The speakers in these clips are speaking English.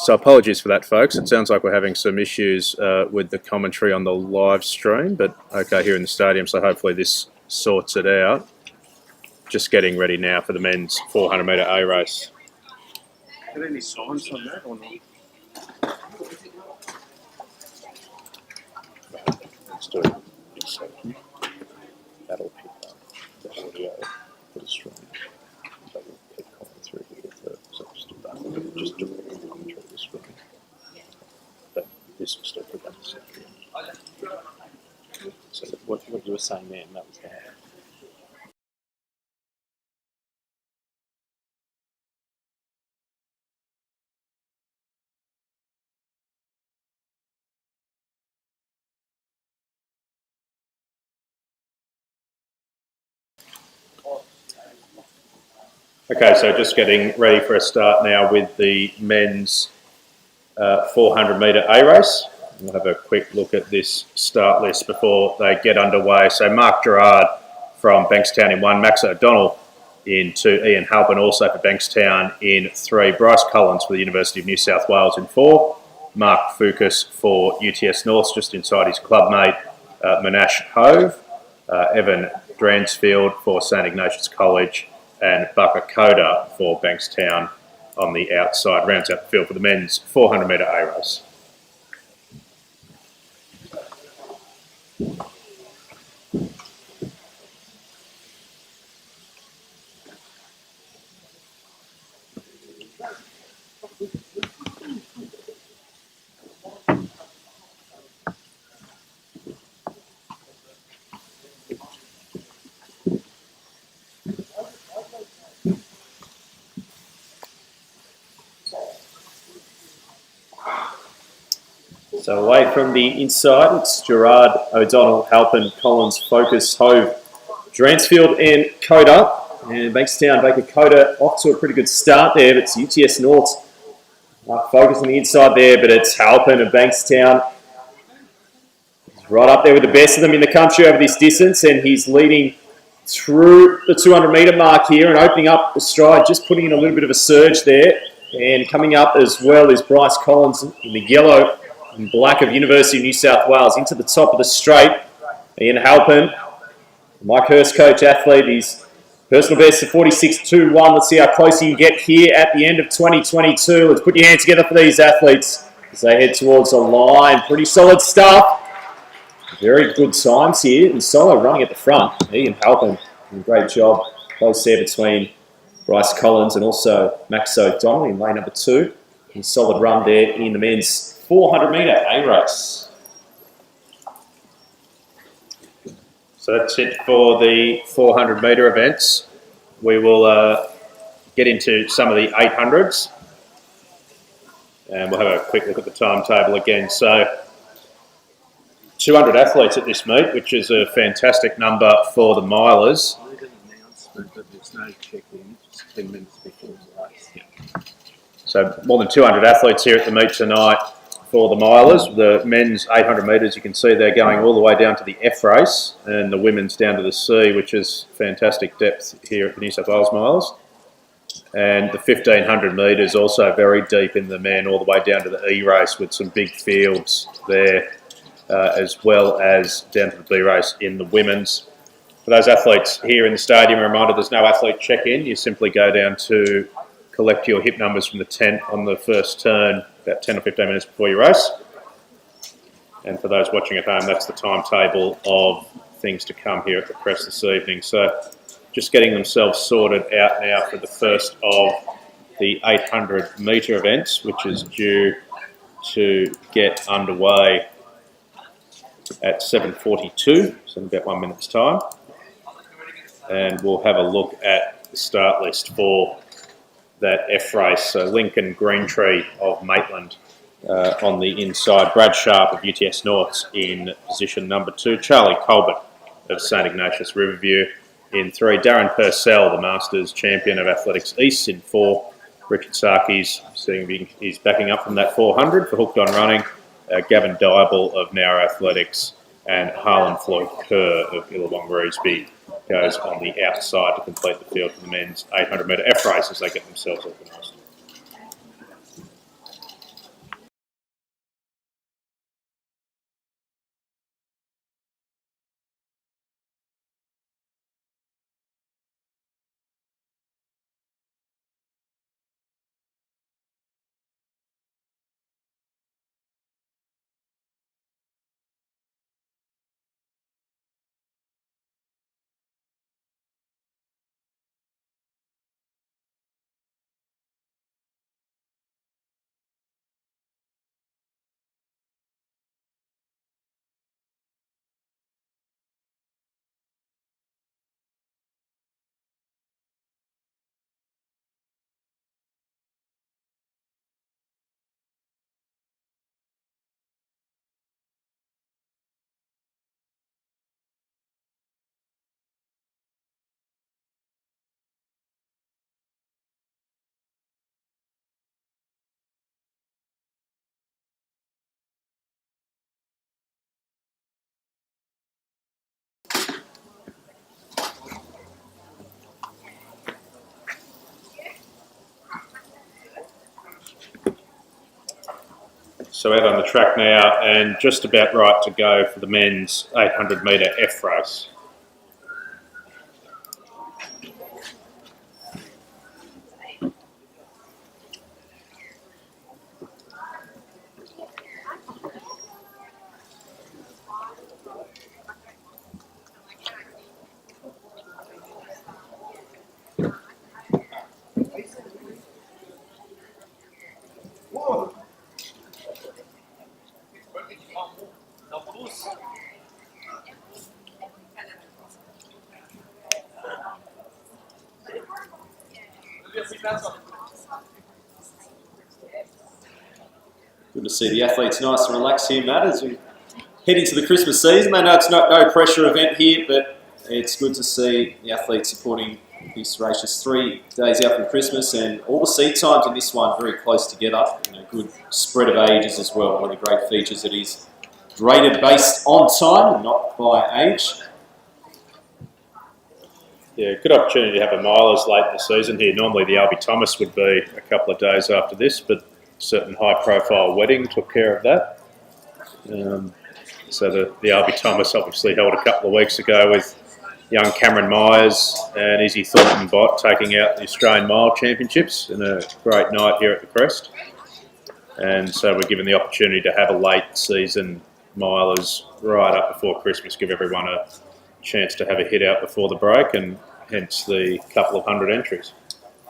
So apologies for that, folks. It sounds like we're having some issues with the commentary on the live stream, but okay here in the stadium, so hopefully this sorts it out. Just getting ready now for the men's 400-metre A race. Are there any signs on that or not? Let's do it in a second. That'll pick up the audio for the stream. That will pick coming through here first. So just do that. Just directly coming through the screen. But this will still pick up the second. So what you were saying then, that was that. Okay, so just getting ready for a start now with the men's 400-metre A race. We'll have a quick look at this start list before they get underway. So Mark Gerard from Bankstown in 1, Max O'Donnell in 2, Ian Halpin also for Bankstown in 3, Bryce Collins for the University of New South Wales in 4, Mark Fucus for UTS North just inside his clubmate Monash Hove, Evan Dransfield for St Ignatius College, and Bucker Coda for Bankstown on the outside. Rounds out the field for the men's 400-metre A race. So away from the inside, it's Gerard, O'Donnell, Halpin, Collins, Focus, Hove, Dransfield and Coda. And Bankstown, Baker Coda off to a pretty good start there, but it's UTS North. Focus on the inside there, but it's Halpin and Bankstown. He's right up there with the best of them in the country over this distance, and he's leading through the 200-metre mark here and opening up the stride, just putting in a little bit of a surge there. And coming up as well is Bryce Collins in the yellow and black of University of New South Wales into the top of the straight. Ian Halpin, Mike Hurst, coach athlete, his personal best of 46.21. Let's see how close he can get here at the end of 2022. Let's put your hands together for these athletes as they head towards the line. Pretty solid stuff. Very good times here. And solo running at the front. Ian Halpin, great job. Close there between Bryce Collins and also Max O'Donnell in lane number 2. And solid run there in the men's 400-metre A race. So that's it for the 400-metre events. We will get into some of the 800s. And we'll have a quick look at the timetable again. So 200 athletes at this meet, which is a fantastic number for the milers. There's no check-in, just 10 minutes before the race. So more than 200 athletes here at the meet tonight for the milers. The men's 800 metres, you can see they're going all the way down to the F race, and the women's down to the C, which is fantastic depth here at the New South Wales milers. And the 1500 metres also very deep in the men, all the way down to the E race with some big fields there, as well as down to the B race in the women's. For those athletes here in the stadium, a reminder, there's no athlete check-in. You simply go down to collect your hip numbers from the tent on the first turn about 10 or 15 minutes before your race. And for those watching at home, that's the timetable of things to come here at the Crest this evening. So just getting themselves sorted out now for the first of the 800 metre events, which is due to get underway at 7:42, so in about 1 minute's time. And we'll have a look at the start list for that F race. So Lincoln Greentree of Maitland on the inside. Brad Sharp of UTS North in position number 2. Charlie Colbert of St Ignatius Riverview in 3. Darren Purcell, the Masters champion of Athletics East in 4. Richard Sarkis, seeing he's backing up from that 400 for Hooked on Running. Gavin Dybel of Nowra Athletics and Harlan Floyd Kerr of Illawong Reesby goes on the outside to complete the field for the men's 800 metre F race as they get themselves organised. So out on the track now, and just about right to go for the men's 800 metre F race. Good to see the athletes nice and relaxed here, Matt, as we head into the Christmas season. They know it's no pressure event here, but it's good to see the athletes supporting this race. Just 3 days out from Christmas, and all the seat times in this one very close together. Good spread of ages as well. One of the great features, it is rated based on time, not by age. Yeah, good opportunity to have a milers late in the season here. Normally the Albie Thomas would be a couple of days after this, but a certain high-profile wedding took care of that. So the Albie Thomas obviously held a couple of weeks ago with young Cameron Myers and Izzy Thornton Bott taking out the Australian Mile Championships in a great night here at the Crest. And so we're given the opportunity to have a late season milers right up before Christmas, give everyone a chance to have a hit out before the break, and hence the couple of hundred entries.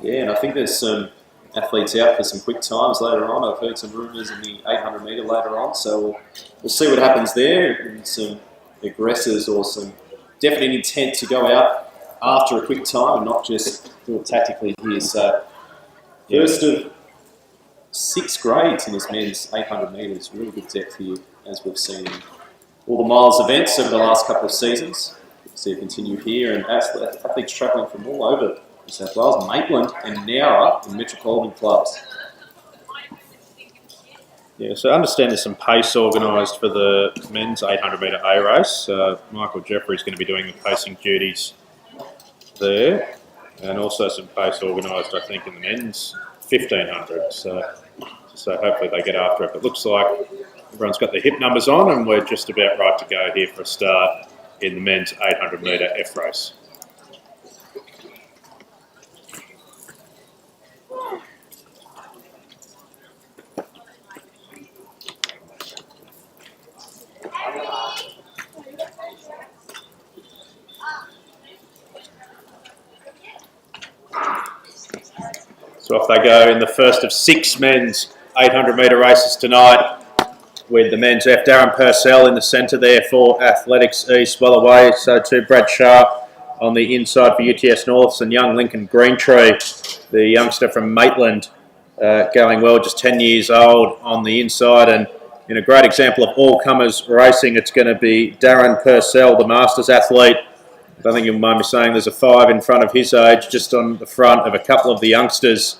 Yeah, and I think there's some athletes out for some quick times later on. I've heard some rumours in the 800 metre later on, so we'll see what happens there, and some aggressors or some definite intent to go out after a quick time and not just do it tactically here. So first of 6 grades in this men's 800 metres, really good depth here, as we've seen in all the miles events over the last couple of seasons. See it continue here, and athletes travelling from all over New South Wales, Maitland and Nowra in metropolitan clubs. Yeah, so I understand there's some pace organised for the men's 800 metre A race. Michael Jeffrey's going to be doing the pacing duties there, and also some pace organised, I think, in the men's 1500. So hopefully they get after it. But it looks like everyone's got their hip numbers on, and we're just about right to go here for a start in the men's 800 metre F race. So off they go in the first of 6 men's 800 metre races tonight, with the men's F. Darren Purcell in the centre there for Athletics East, well away. So too Brad Sharp on the inside for UTS Norths, and young Lincoln Greentree, the youngster from Maitland, going well, just 10 years old on the inside. And in a great example of all-comers racing, it's going to be Darren Purcell, the Masters athlete. I don't think you'll mind me saying there's a 5 in front of his age, just on the front of a couple of the youngsters.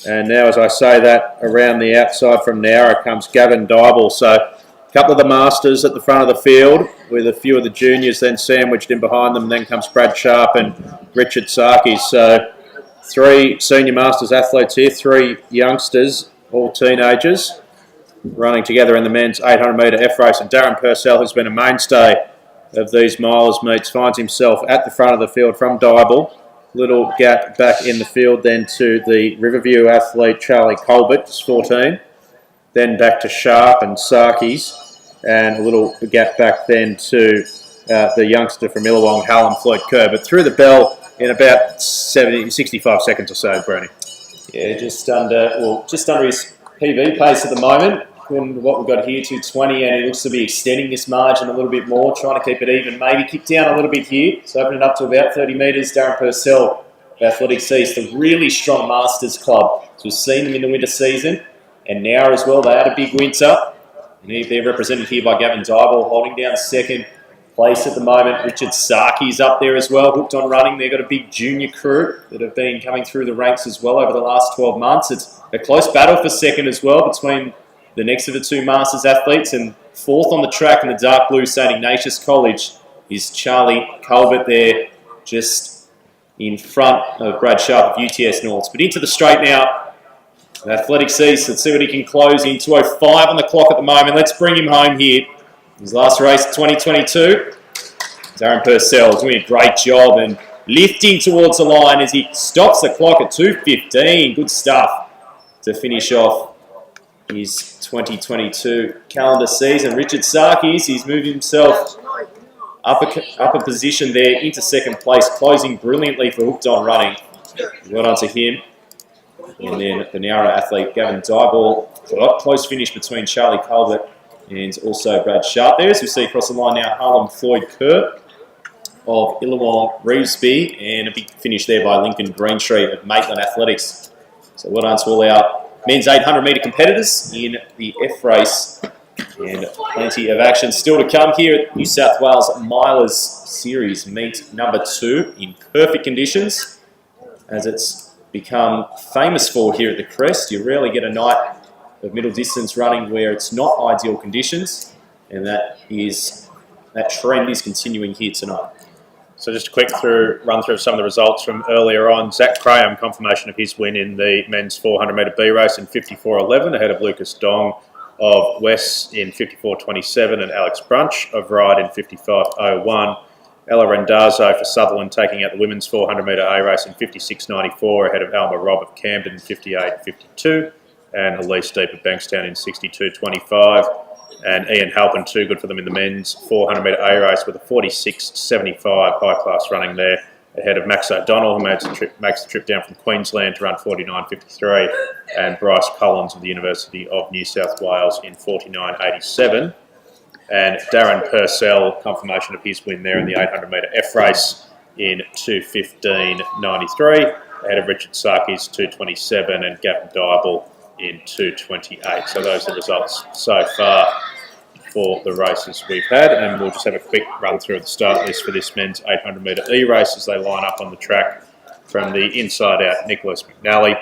And now, as I say that, around the outside from Nowra comes Gavin Dybel. So a couple of the Masters at the front of the field, with a few of the juniors then sandwiched in behind them. Then comes Brad Sharp and Richard Sarkis. So 3 senior Masters athletes here, 3 youngsters, all teenagers, running together in the men's 800 metre F race. And Darren Purcell, who's been a mainstay of these milers meets, finds himself at the front of the field from Dybel. Little gap back in the field then to the Riverview athlete Charlie Colbert, just 14. Then back to Sharp and Sarkis, and a little gap back then to the youngster from Illawong, Hallam Floyd Kerr. But through the bell in about 65 seconds or so, Brownie. Yeah, just under his PB pace at the moment. What we've got here, 220, and he looks to be extending this margin a little bit more, trying to keep it even, maybe kick down a little bit here. So opening up to about 30 metres. Darren Purcell, Athletics East, a really strong Masters club. So we've seen them in the winter season, and now as well, they had a big winter. And they're represented here by Gavin Dybel, holding down second place at the moment. Richard Sarkis up there as well, hooked on running. They've got a big junior crew that have been coming through the ranks as well over the last 12 months. It's a close battle for second as well between the next of the 2 Masters athletes, and 4th on the track in the dark blue St Ignatius College is Charlie Colbert there, just in front of Brad Sharp of UTS Norths. But into the straight now, Athletics East, let's see what he can close in. 2:05 on the clock at the moment. Let's bring him home here. His last race, 2022. Darren Purcell doing a great job and lifting towards the line as he stops the clock at 2:15. Good stuff to finish off his 2022 calendar season. Richard Sarkis, he's moved himself up a position there into second place, closing brilliantly for Hooked On Running. Well done to him. And then the Nowra athlete Gavin Dyball, close finish between Charlie Colbert and also Brad Sharp there. As we see across the line now, Harlem Floyd Kerr of Illawong Reevesby, and a big finish there by Lincoln Greentree of Maitland Athletics. So well done to all our men's 800 metre competitors in the F race, and plenty of action still to come here at New South Wales Milers Series meet number 2 in perfect conditions, as it's become famous for here at the Crest. You rarely get a night of middle distance running where it's not ideal conditions, and that trend is continuing here tonight. So just a quick run through of some of the results from earlier on. Zach Graham, confirmation of his win in the men's 400 metre B race in 54.11, ahead of Lucas Dong of West in 54.27 and Alex Brunch of Ride in 55.01. Ella Rendazzo for Sutherland taking out the women's 400 metre A race in 56.94, ahead of Alma Robb of Camden in 58.52, and Elise Deep of Bankstown in 62.25. And Ian Halpin, too good for them in the men's 400 metre A race with a 46.75 high class running there, ahead of Max O'Donnell, who makes the trip down from Queensland to run 49.53, and Bryce Collins of the University of New South Wales in 49.87. And Darren Purcell, confirmation of his win there in the 800 metre F race in 2:15.93, ahead of Richard Sarkis 2:27 and Gavin Dyball in 2:28. So those are the results so far for the races we've had, and we'll just have a quick run through of the start list for this men's 800 metre E race as they line up on the track. From the inside out, Nicholas McNally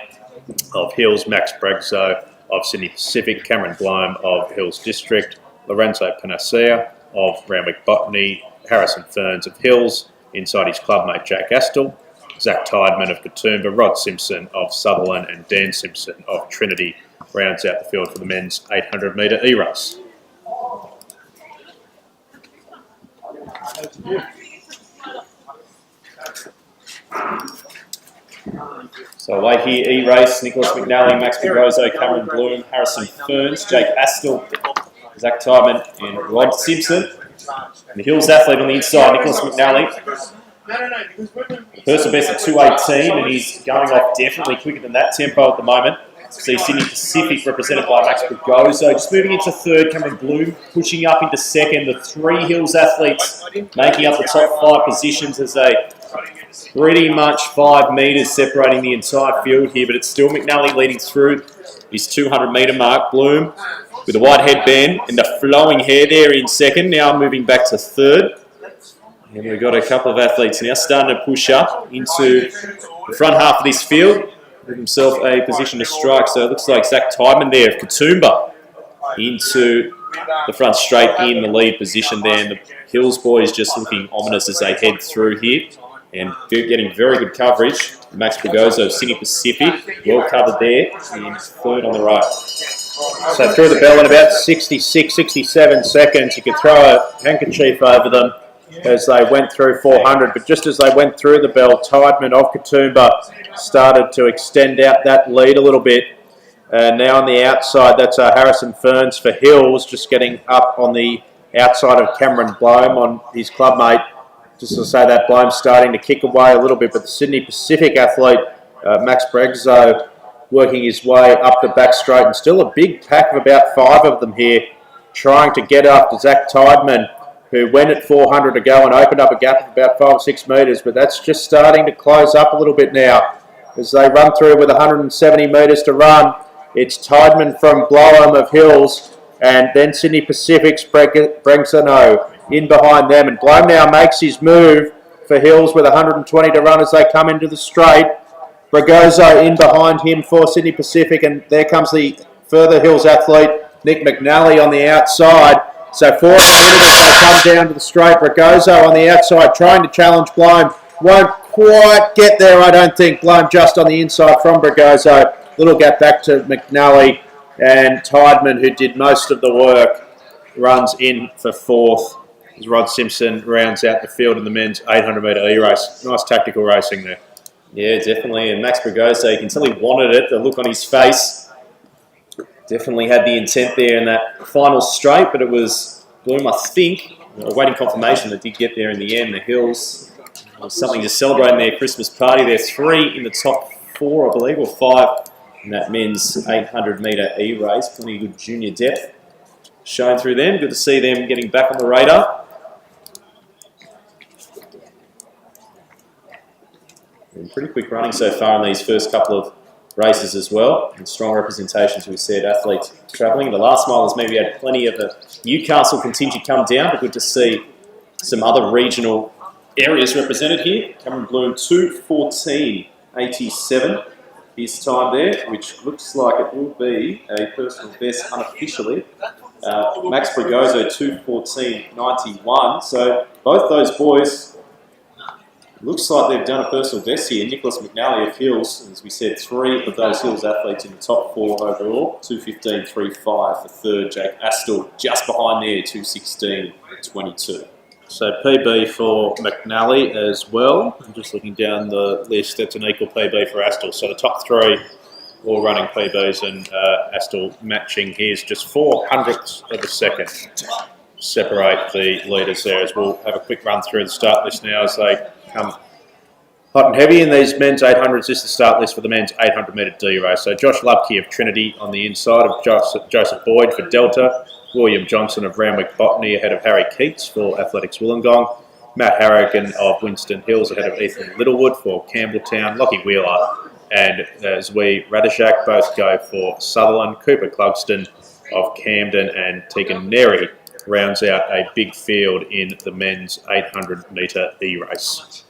of Hills, Max Bregzo of Sydney Pacific, Cameron Blome of Hills District, Lorenzo Panacea of Randwick Botany, Harrison Ferns of Hills, inside his clubmate Jack Astle, Zach Tideman of Katoomba, Rod Simpson of Sutherland, and Dan Simpson of Trinity rounds out the field for the men's 800 metre E race. So away here, E-Race, Nicholas McNally, Max Pigrozo, Cameron Bloom, Harrison Ferns, Jake Astle, Zach Tyman and Rod Simpson. And the Hills athlete on the inside, Nicholas McNally. Personal best at 2:18, and he's going off definitely quicker than that tempo at the moment. See Sydney Pacific represented by Max Pigrozo. Just moving into third, Cameron Bloom pushing up into second. The three Hills athletes making up the top 5 positions as they pretty much 5 metres separating the entire field here, but it's still McNally leading through his 200 metre mark. Bloom with a white headband and the flowing hair there in second, now moving back to third. And we've got a couple of athletes now starting to push up into the front half of this field, with himself a position to strike. So it looks like Zach Tideman there of Katoomba into the front straight in the lead position there. And the Hills boys just looking ominous as they head through here and getting very good coverage. Max Pigrozo of Sydney Pacific, well covered there in third on the road. So through the bell in about 66, 67 seconds, you could throw a handkerchief over them as they went through 400. But just as they went through the bell, Tideman of Katoomba started to extend out that lead a little bit. And now on the outside, that's Harrison Ferns for Hills, just getting up on the outside of Cameron Blome on his clubmate. Just to say that Blome's starting to kick away a little bit, but the Sydney Pacific athlete, Max Bregzo, working his way up the back straight, and still a big pack of about 5 of them here, trying to get after Zach Tideman, who went at 400 to go and opened up a gap of about 5 or 6 metres, but that's just starting to close up a little bit now. As they run through with 170 metres to run, it's Tideman from Blowham of Hills, and then Sydney Pacific's Bregzo in behind them, and Blome now makes his move for Hills with 120 to run as they come into the straight. Bregzo in behind him for Sydney Pacific, and there comes the further Hills athlete, Nick McNally, on the outside. So 4 minutes as they come down to the straight. Bregzo on the outside trying to challenge Blome. Won't quite get there, I don't think. Blome just on the inside from Bregzo. little gap back to McNally, and Tideman, who did most of the work, runs in for fourth as Rod Simpson rounds out the field in the men's 800-metre E-race. Nice tactical racing there. Yeah, definitely. And Max Bragoso, you can tell he wanted it. The look on his face definitely had the intent there in that final straight, but it was Bloom, I think, awaiting confirmation that did get there in the end. The Hills, something to celebrate in their Christmas party. They're 3 in the top 4, I believe, or 5 in that men's 800-metre E-race. Plenty of good junior depth shown through them. Good to see them getting back on the radar. And pretty quick running so far in these first couple of races as well. And strong representations, we said, athletes travelling. The last milers maybe had plenty of the Newcastle contingent come down, but good to see some other regional areas represented here. Cameron Bloom, 2:14.87 his time there, which looks like it will be a personal best unofficially. Max Bragoso, 2:14.91. So both those boys, looks like they've done a personal best here. Nicholas McNally of Hills, as we said, 3 of those Hills athletes in the top 4 overall. 2:15.35 for third. Jake Astle just behind there, 2:16.22. So PB for McNally as well. I'm just looking down the list. That's an equal PB for Astle. So the top 3 all running PBs, and Astle matching his, just 400ths of a second separate the leaders there. As we'll have a quick run through the start list now as they come hot and heavy in these men's 800s. This is the start list for the men's 800-metre D race. So Josh Lubke of Trinity on the inside of Joseph Boyd for Delta. William Johnson of Ramwick Botany ahead of Harry Keats for Athletics Wollongong. Matt Harrigan of Winston Hills ahead of Ethan Littlewood for Campbelltown. Lockie Wheeler and Zwi Radishak both go for Sutherland. Cooper Clugston of Camden and Tegan Neri rounds out a big field in the men's 800-metre E-race.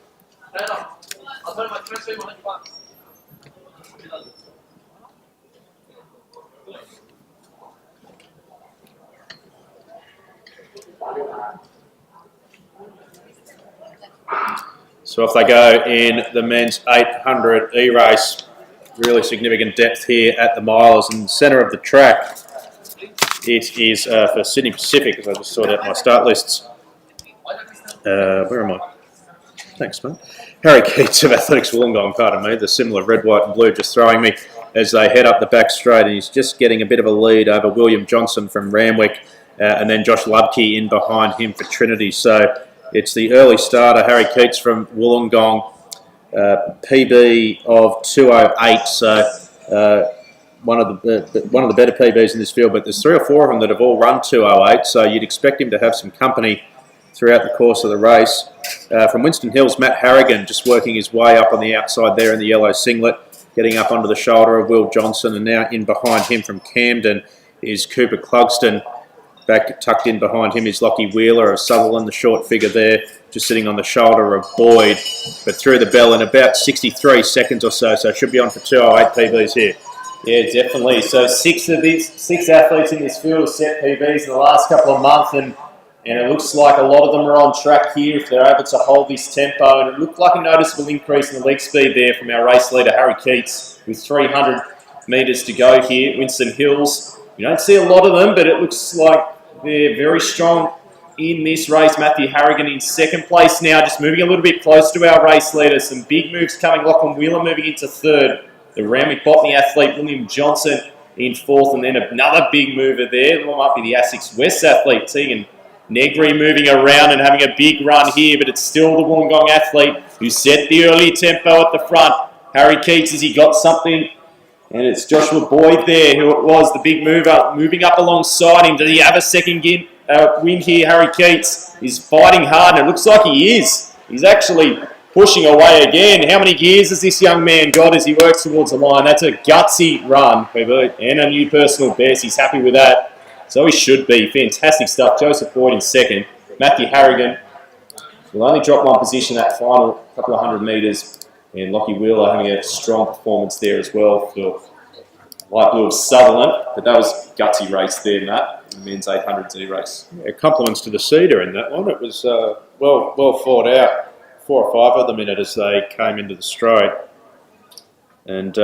So off they go in the men's 800 E-race. Really significant depth here at the milers, and centre of the track. It is for Sydney Pacific, as I just sorted out my start lists. Where am I? Thanks, mate. Harry Keats of Athletics Wollongong, pardon me, the similar red, white and blue just throwing me as they head up the back straight, and he's just getting a bit of a lead over William Johnson from Ramwick, and then Josh Lubke in behind him for Trinity. So it's the early starter, Harry Keats from Wollongong, PB of 2:08. So one of the better PBs in this field, but there's 3 or 4 of them that have all run 2:08. So you'd expect him to have some company throughout the course of the race. From Winston Hills, Matt Harrigan just working his way up on the outside there in the yellow singlet, getting up onto the shoulder of Will Johnson, and now in behind him from Camden is Cooper Clugston. Back tucked in behind him is Lockie Wheeler of Sutherland, the short figure there, just sitting on the shoulder of Boyd, but through the bell in about 63 seconds or so, so should be on for 2:08 PBs here. Yeah, definitely. So 6 athletes in this field have set PBs in the last couple of months, and it looks like a lot of them are on track here if they're able to hold this tempo. And it looked like a noticeable increase in the leg speed there from our race leader, Harry Keats, with 300 metres to go here. Winston Hills, you don't see a lot of them, but it looks like they're very strong in this race. Matthew Harrigan in second place now, just moving a little bit close to our race leader. Some big moves coming. Lachlan Wheeler moving into third. The Ramwick Botany athlete, William Johnson, in fourth. And then another big mover there. It might be the Essex West athlete, Tegan Negri, moving around and having a big run here. But it's still the Wollongong athlete who set the early tempo at the front. Harry Keats, has he got something? And it's Joshua Boyd there, who it was, the big mover, moving up alongside him. Does he have a second win here? Harry Keats is fighting hard, and it looks like he is. He's actually pushing away again. How many gears has this young man got as he works towards the line? That's a gutsy run, and a new personal best. He's happy with that. So he should be. Fantastic stuff. Joseph Boyd in second. Matthew Harrigan will only drop 1 position that final couple of 100 metres. And Lockie Wheeler having a strong performance there as well for light blue of Sutherland. But that was a gutsy race there, Matt, the men's 800Z race. Yeah, compliments to the Cedar in that one. It was well fought out. 4 or 5 of them in it as they came into the straight. And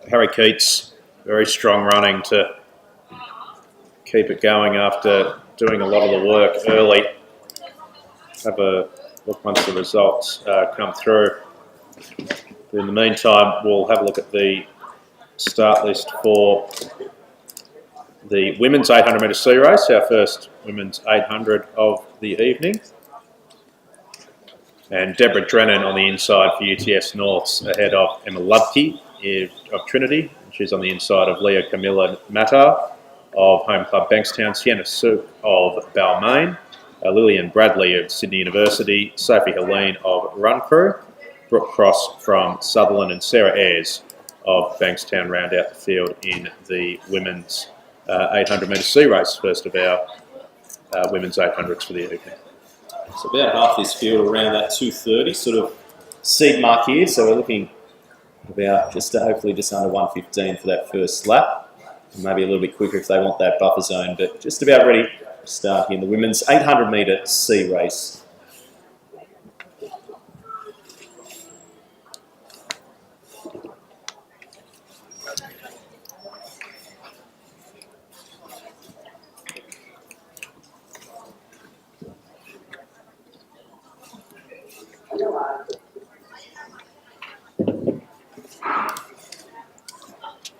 Harry Keats, very strong running to keep it going after doing a lot of the work early. Have a look once the results come through. In the meantime, we'll have a look at the start list for the women's 800 metre sea race, our first women's 800 of the evening. And Deborah Drennan on the inside for UTS Norths ahead of Emma Lubke of Trinity. She's on the inside of Leah Camilla Matar of Home Club Bankstown, Sienna Sook of Balmain, Lillian Bradley of Sydney University, Sophie Helene of Run Crew, Brooke Cross from Sutherland, and Sarah Ayres of Bankstown round out the field in the women's 800 metre sea race, first of our women's 800s for the evening. So about half this field around that 2:30 sort of seed mark here. So we're looking about hopefully just under 1:15 for that first lap. Maybe a little bit quicker if they want that buffer zone, but just about ready to start here in the women's 800 metre sea race.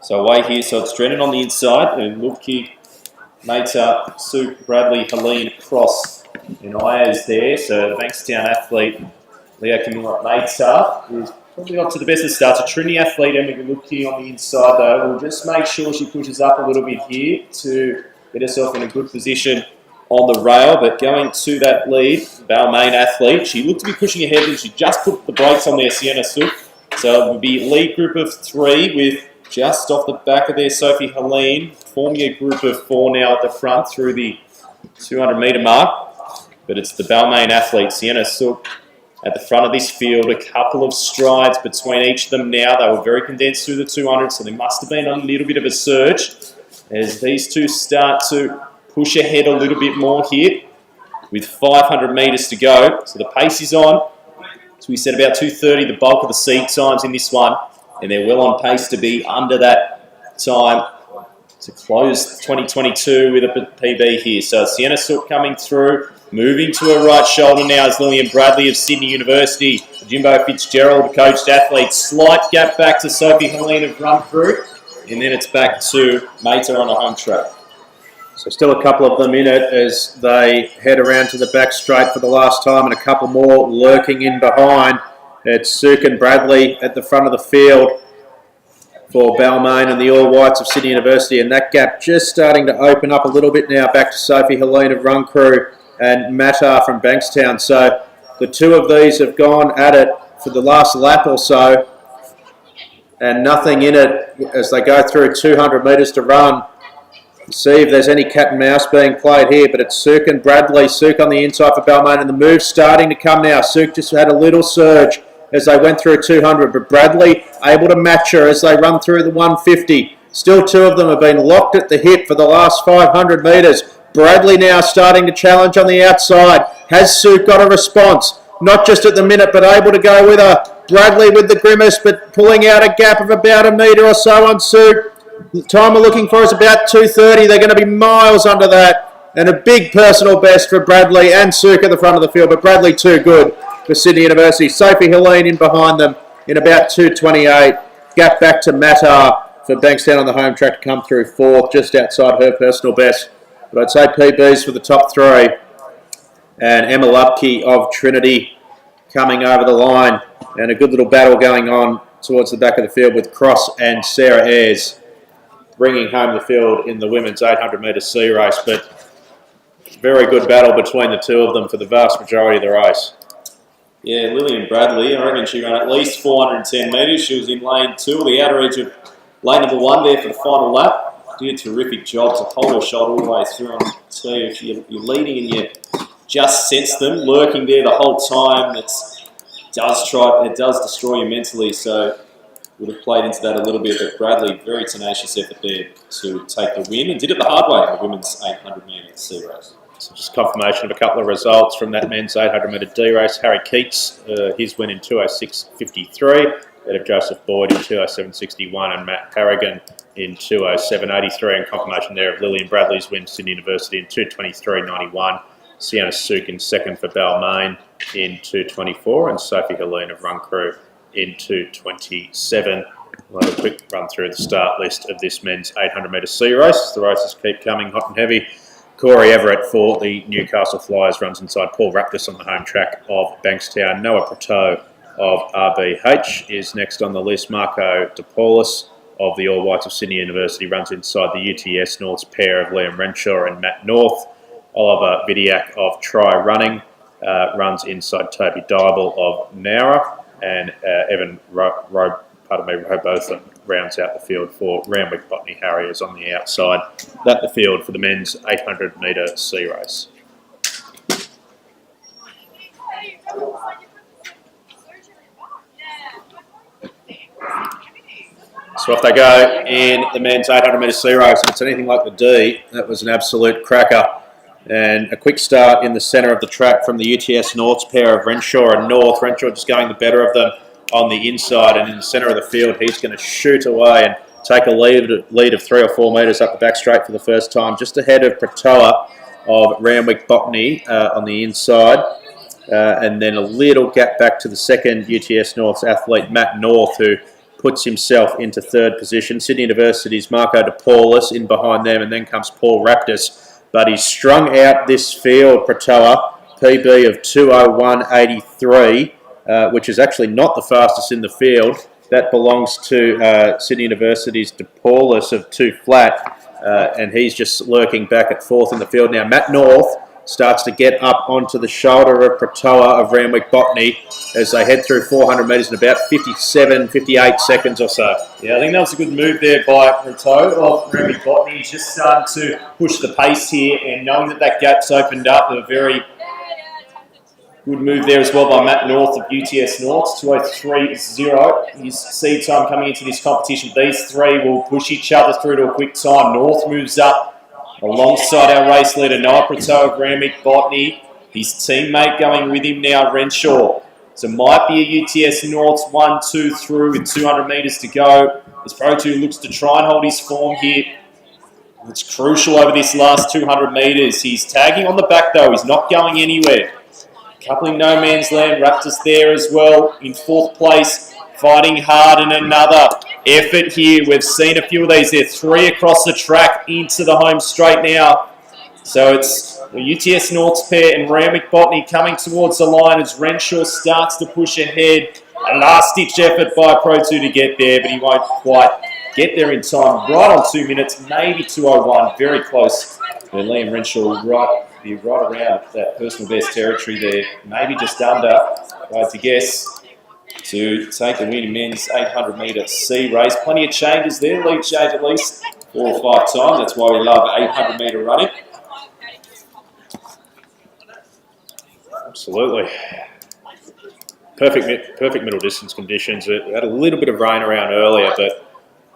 So away here, so it's Drennan on the inside, and Lubke, Mater, Sue, Bradley, Helene, Cross, and Ayres there. So the Bankstown athlete, Leah Camilla Mater, is probably up to the best of starts. A Trinity athlete, Emma Lubke on the inside though. We'll just make sure she pushes up a little bit here to get herself in a good position on the rail, but going to that lead, Balmain athlete, she looked to be pushing ahead and she just put the brakes on there, Sienna Sook. So it would be lead group of 3 with just off the back of there, Sophie Helene, forming a group of 4 now at the front through the 200 metre mark. But it's the Balmain athlete, Sienna Sook, at the front of this field. A couple of strides between each of them now. They were very condensed through the 200, so there must have been a little bit of a surge as these two start to push ahead a little bit more here with 500 metres to go. So the pace is on. So we said about 2:30, the bulk of the seed times in this one. And they're well on pace to be under that time to close 2022 with a PB here. So Sienna Sook coming through, moving to her right shoulder now is Lillian Bradley of Sydney University. Jimbo Fitzgerald, coached athlete. Slight gap back to Sophie Helene of Run Crew. And then it's back to Mater on the home track. So still a couple of them in it as they head around to the back straight for the last time, and a couple more lurking in behind. It's Sook and Bradley at the front of the field for Balmain and the All Whites of Sydney University, and that gap just starting to open up a little bit now, back to Sophie Helene of Run Crew and Matar from Bankstown. So the two of these have gone at it for the last lap or so, and nothing in it as they go through 200 metres to run. See if there's any cat and mouse being played here, but it's Sook and Bradley. Sook on the inside for Balmain, and the move's starting to come now. Sook just had a little surge as they went through 200, but Bradley able to match her as they run through the 150. Still two of them have been locked at the hip for the last 500 metres. Bradley now starting to challenge on the outside. Has Sook got a response? Not just at the minute, but able to go with her. Bradley with the grimace, but pulling out a gap of about a metre or so on Sook. The time we're looking for is about 2:30. They're going to be miles under that. And a big personal best for Bradley and Sook at the front of the field, but Bradley too good for Sydney University. Sophie Helene in behind them in about 2:28. Gap back to Matar for Bankstown on the home track to come through 4th, just outside her personal best. But I'd say PBs for the top 3. And Emma Lubke of Trinity coming over the line. And a good little battle going on towards the back of the field with Cross and Sarah Ayres bringing home the field in the women's 800 metre sea race. But very good battle between the two of them for the vast majority of the race. Yeah, Lillian Bradley, I reckon she ran at least 410 metres. She was in lane 2, the outer edge of lane number 1 there for the final lap. Did a terrific job to hold her shot all the way through. And tell you, if you're leading and you just sense them lurking there the whole time, it does destroy you mentally. So would have played into that a little bit, but Bradley, very tenacious effort there to take the win, and did it the hard way in the women's 800 metre sea race. So just confirmation of a couple of results from that men's 800 metre D race. Harry Keats, his win in 2:06.53. That of Joseph Boyd in 2:07.61 and Matt Harrigan in 2:07.83, and confirmation there of Lillian Bradley's win, Sydney University in 2:23.91. Sienna Suk in second for Balmain in 2:24, and Sophie Helene of Run Crew in 2:27. We'll have a quick run through the start list of this men's 800-metre sea race. The races keep coming hot and heavy. Corey Everett for the Newcastle Flyers runs inside Paul Raptis on the home track of Bankstown. Noah Prateau of RBH is next on the list. Marco DePaulis of the All Whites of Sydney University runs inside the UTS North's pair of Liam Renshaw and Matt North. Oliver Vidiak of Try Running runs inside Toby Dybel of Nowra, and Evan Robotham rounds out the field for Randwick Botany Harriers on the outside. That's the field for the men's 800-metre sea race. So off they go in the men's 800-metre sea race. If it's anything like the D, that was an absolute cracker. And a quick start in the centre of the track from the UTS North's pair of Renshaw and North. Renshaw just going the better of them on the inside, and in the centre of the field, he's going to shoot away and take a lead of 3 or 4 metres up the back straight for the first time, just ahead of Pratoa of Randwick Botany on the inside. And then a little gap back to the second UTS North's athlete, Matt North, who puts himself into third position. Sydney University's Marco DePaulis in behind them, and then comes Paul Raptis. But he's strung out this field, Pratoa, PB of 2:01.83, which is actually not the fastest in the field. That belongs to Sydney University's DePaulis of 2 flat, and he's just lurking back at 4th in the field now. Matt North starts to get up onto the shoulder of Pratoa of Randwick Botany as they head through 400 metres in about 57, 58 seconds or so. Yeah, I think that was a good move there by Pratoa of Randwick Botany. He's just starting to push the pace here, and knowing that that gap's opened up, a very good move there as well by Matt North of UTS North, 2:03.0. His seed time coming into this competition. These three will push each other through to a quick time. North moves up alongside our race leader, Noah Prateau of Randwick Botany. His teammate going with him now, Renshaw. So it might be a UTS North's 1-2 through with 200 metres to go. As Prateau looks to try and hold his form here. It's crucial over this last 200 metres. He's tagging on the back though. He's not going anywhere. Coupling no man's land. Raptors there as well in 4th place. Fighting hard in another effort here. We've seen a few of these. There 3 across the track into the home straight now. So it's the UTS North's pair and Randwick Botany coming towards the line as Renshaw starts to push ahead. A last-ditch effort by Prateau to get there, but he won't quite get there in time. Right on 2 minutes, maybe 2:01. Very close. And Liam Renshaw will be right around that personal best territory there. Maybe just under, if I had to guess, to take the win in men's 800-metre sea race. Plenty of changes there. Lead change at least 4 or 5 times. That's why we love 800-metre running. Absolutely. Perfect middle distance conditions. It had a little bit of rain around earlier, but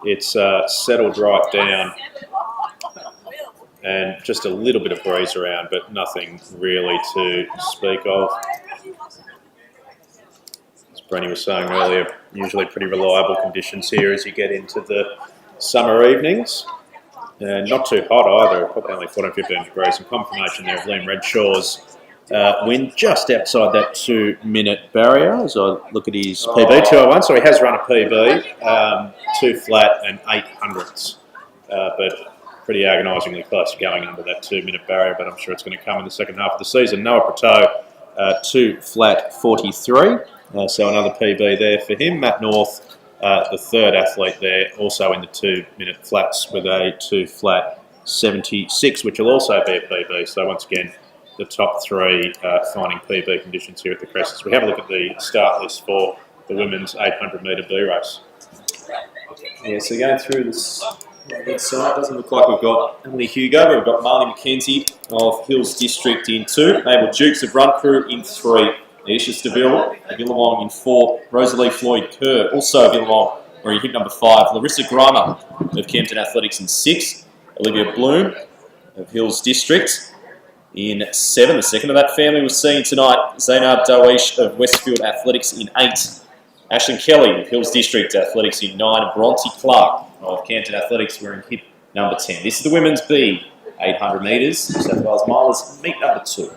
it's settled right down. And just a little bit of breeze around, but nothing really to speak of. As Brenny was saying earlier, usually pretty reliable conditions here as you get into the summer evenings. And not too hot either, probably only 14, 15 degrees. And confirmation there of Liam Redshaw's win just outside that 2-minute barrier. As I look at his PB, 2:01, so he has run a PB, 2 flat and 800s. But pretty agonisingly close to going under that 2-minute barrier, but I'm sure it's going to come in the second half of the season. Noah Prateau, 2 flat 43, so another PB there for him. Matt North, the third athlete there, also in the 2-minute flats with a 2 flat 76, which will also be a PB. So once again, the top 3 finding PB conditions here at the Crest. We have a look at the start list for the women's 800-metre B race. Yeah, so going through this side, doesn't look like we've got Emily Hugo, but we've got Marley McKenzie of Hills District in 2, Mabel Dukes of Run Crew in 3, Aisha Staville of Illawong in 4, Rosalie Floyd Kerr, also of Illawong, wearing hit number 5, Larissa Grimer of Campton Athletics in 6, Olivia Bloom of Hills District in 7. The second of that family was seen tonight, Zainab Dawish of Westfield Athletics in 8, Ashlyn Kelly of Hills District Athletics in 9, and Bronte Clark of Canton Athletics wearing hip number 10. This is the women's B, 800 metres, New South Wales Milers, meet number 2.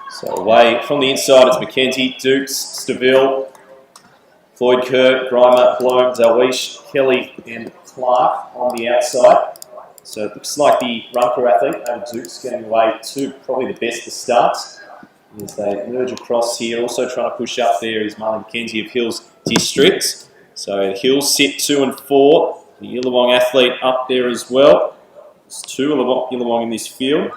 So away from the inside, it's Mackenzie, Dukes, Staville, Floyd Kerr, Grimer, Bloom, Zalwish, Kelly and Clark on the outside. So it looks like the run crew athlete, Ava Dukes, getting away to probably the best to start. As they merge across here, also trying to push up there is Marlon McKenzie of Hills District. So Hills sit 2 and 4. The Illawong athlete up there as well. There's 2 Illawong in this field.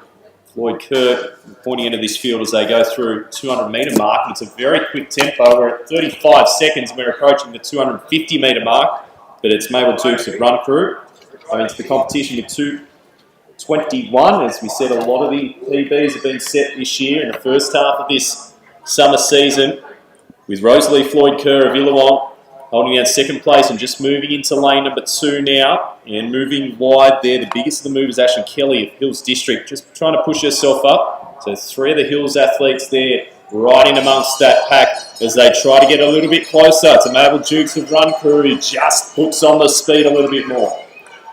Floyd Kerr pointing into this field as they go through 200 metre mark. It's a very quick tempo. We're at 35 seconds and we're approaching the 250 metre mark. But it's Mabel Dukes of Run Crew. I mean, it's the competition with 2:21. As we said, a lot of the PBs have been set this year in the first half of this summer season. With Rosalie Floyd Kerr of Illawong holding out second place and just moving into lane number 2 now. And moving wide there, the biggest of the movers, Ashlyn Kelly of Hills District, just trying to push herself up. So 3 of the Hills athletes there right in amongst that pack as they try to get a little bit closer to Mabel Dukes of Run Crew, who just puts on the speed a little bit more.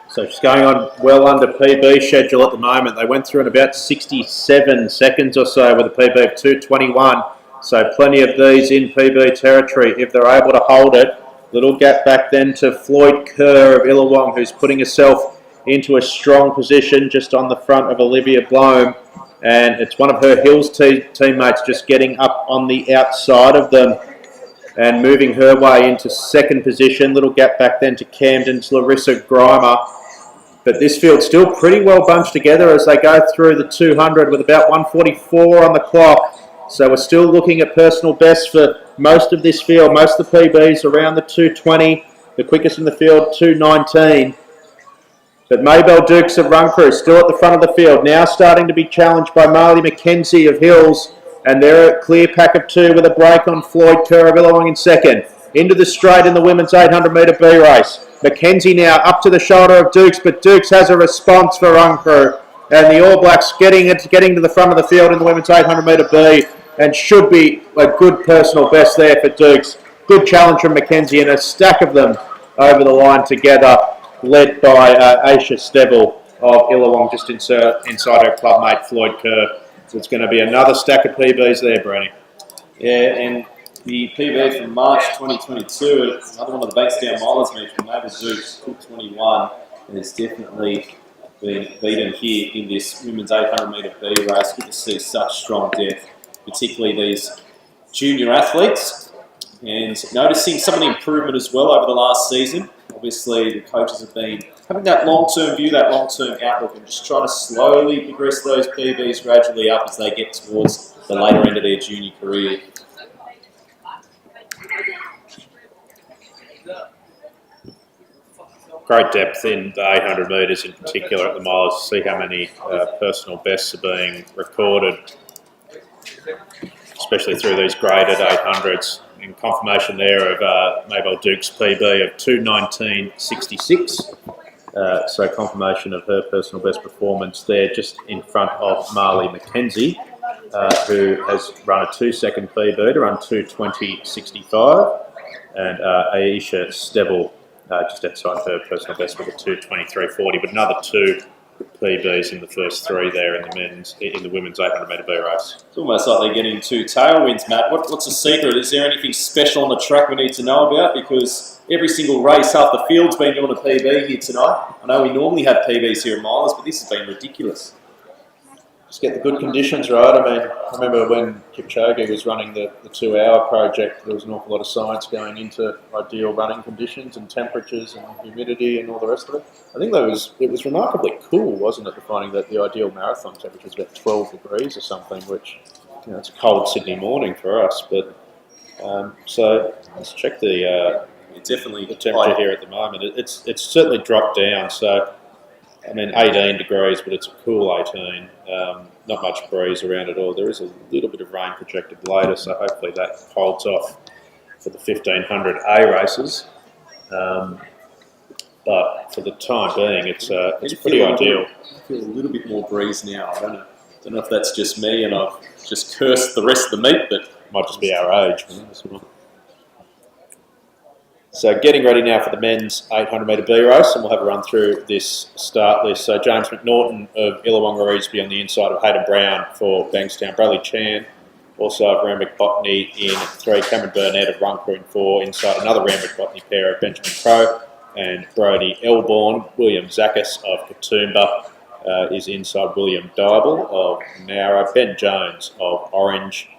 So she's going on well under PB schedule at the moment. They went through in about 67 seconds or so with a PB of 2:21. So plenty of these in PB territory if they're able to hold it. Little gap back then to Floyd Kerr of Illawong, who's putting herself into a strong position just on the front of Olivia Bloom. And it's one of her Hills teammates just getting up on the outside of them and moving her way into second position. Little gap back then to Camden's Larissa Grimer. But this field's still pretty well bunched together as they go through the 200 with about 1:44 on the clock. So we're still looking at personal best for most of this field. Most of the PBs around the 2:20. The quickest in the field, 2:19. But Mabel Dukes of Run Crew still at the front of the field. Now starting to be challenged by Marley McKenzie of Hills. And they're a clear pack of 2 with a break on Floyd Kerr of Illawong in second. Into the straight in the women's 800 metre B race. McKenzie now up to the shoulder of Dukes, but Dukes has a response for Run Crew. And the All Blacks getting to the front of the field in the women's 800 metre B, and should be a good personal best there for Dukes. Good challenge from McKenzie and a stack of them over the line together, led by Aisha Stevel of Illawong just inside her clubmate Floyd Kerr. So it's going to be another stack of PBs there, Brenny. Yeah, and the PB from March 2022, another one of the Bankstown Milers meets from Mabel Dukes, 2:21, and it's definitely been beaten here in this women's 800 metre B race. Good to see such strong depth, particularly these junior athletes, and noticing some of the improvement as well over the last season. Obviously, the coaches have been having that long-term view, that long-term outlook, and just trying to slowly progress those PBs gradually up as they get towards the later end of their junior career. Great depth in the 800 metres in particular at the miles. See how many personal bests are being recorded, especially through these graded 800s. In confirmation there of Mabel Dukes' PB of 2:19.66. So confirmation of her personal best performance there, just in front of Marley McKenzie, who has run a 2-second PB to run 2:20.65, and Aisha Stevel just outside her personal best with a 2:23.40. But another 2 PBs in the first 3 there in the women's 800 metre B race. It's almost like they're getting 2 tailwinds, Matt. What's the secret? Is there anything special on the track we need to know about? Because every single race, half the field's been doing a PB here tonight. I know we normally have PBs here at Milers, but this has been ridiculous. Just get the good conditions right. I mean, I remember when Kipchoge was running the 2-hour project, there was an awful lot of science going into ideal running conditions and temperatures and humidity and all the rest of it. I think it was remarkably cool, wasn't it, finding that the ideal marathon temperature was about 12 degrees or something, which, you know, it's a cold Sydney morning for us. But so let's check the definitely the temperature here at the moment. It's certainly dropped down. So, I mean, 18 degrees, but it's a cool 18. Not much breeze around at all. There is a little bit of rain projected later, so hopefully that holds off for the 1500 A races. But for the time being, it's pretty ideal. I feel a little bit more breeze now. I don't know if that's just me and I've just cursed the rest of the meet, but Might just be our age. So getting ready now for the men's 800 metre B race, and we'll have a run through this start list. So James McNaughton of Illawonga Reesby on the inside of Hayden Brown for Bankstown. Bradley Chan also of Randwick Botany in 3. Cameron Burnett of Runcorn in 4. Inside another Randwick Botany pair of Benjamin Crowe and Brody Elborn. William Zakis of Katoomba is inside William Dybel of Nowra. Ben Jones of Orange.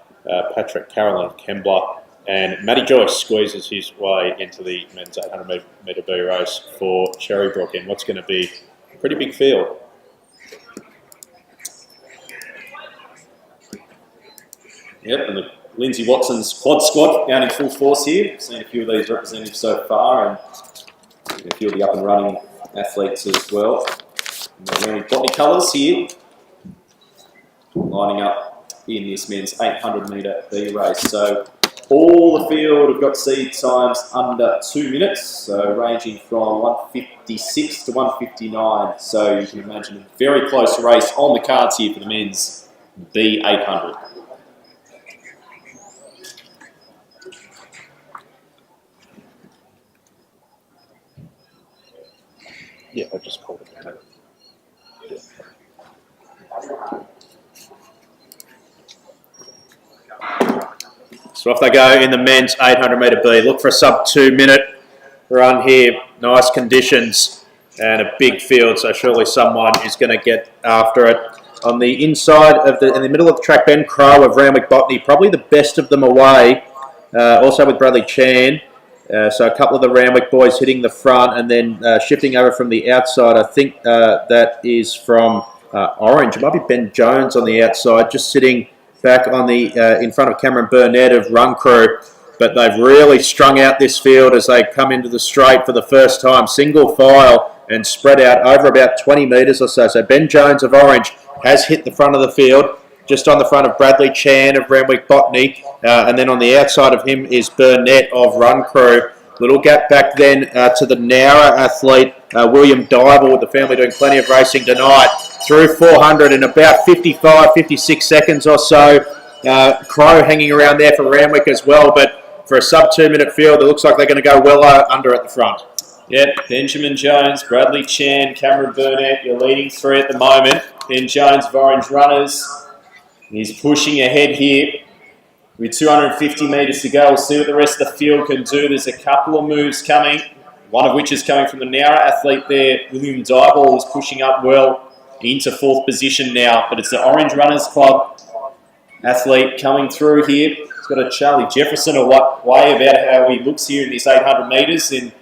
Patrick Carroll of Kembla. And Matty Joyce squeezes his way into the men's 800 metre B race for Cherrybrook in what's going to be a pretty big field. Yep, and the Lindsay Watson's quad squad down in full force here. Seen a few of these representatives so far, and a few of the up and running athletes as well. And they're wearing botany colours here, lining up in this men's 800 metre B race. So all the field have got seed times under 2 minutes, so ranging from 156 to 159. So you can imagine a very close race on the cards here for the men's B800. Yeah, I just pulled it down. Yeah. So off they go in the men's 800 metre B. Look for a sub 2 minute run here. Nice conditions and a big field, so surely someone is going to get after it. On the inside of in the middle of the track, Ben Crowe of Randwick Botany, probably the best of them away. Also with Bradley Chan. So a couple of the Randwick boys hitting the front and then shifting over from the outside. I think that is from Orange. It might be Ben Jones on the outside, just sitting back on the in front of Cameron Burnett of Run Crew. But they've really strung out this field as they come into the straight for the first time. Single file and spread out over about 20 metres or so. So Ben Jones of Orange has hit the front of the field, just on the front of Bradley Chan of Randwick Botany. And then on the outside of him is Burnett of Run Crew. Little gap back then to the Nowra athlete, William Dybel, with the family doing plenty of racing tonight. Through 400 in about 55, 56 seconds or so. Crow hanging around there for Randwick as well, but for a sub 2 minute field, it looks like they're going to go well under at the front. Yep, Benjamin Jones, Bradley Chan, Cameron Burnett, your leading three at the moment. Ben Jones of Orange Runners. He's pushing ahead here with 250 metres to go. We'll see what the rest of the field can do. There's a couple of moves coming, one of which is coming from the Nowra athlete there. William Dybel is pushing up well into 4th position now, but it's the Orange Runners Club athlete coming through here. He's got a Charlie Jefferson way about how he looks here in this 800 metres, and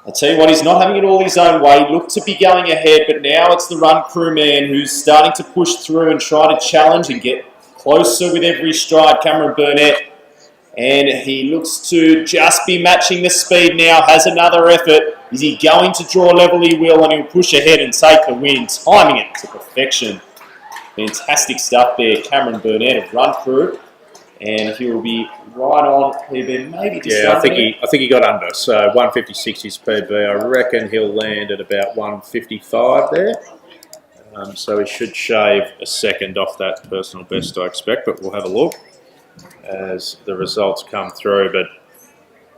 I'll tell you what, he's not having it all his own way. He looked to be going ahead, but now it's the Run Crew man who's starting to push through and try to challenge and get closer with every stride, Cameron Burnett. And he looks to just be matching the speed now, has another effort. Is he going to draw level? He will, and he'll push ahead and take the win, timing it to perfection. Fantastic stuff there, Cameron Burnett of Run Crew. And he will be right on PB, maybe just I think he got under. So 156 is PB. I reckon he'll land at about 155 there. So he should shave a second off that personal best, I expect. But we'll have a look as the results come through. But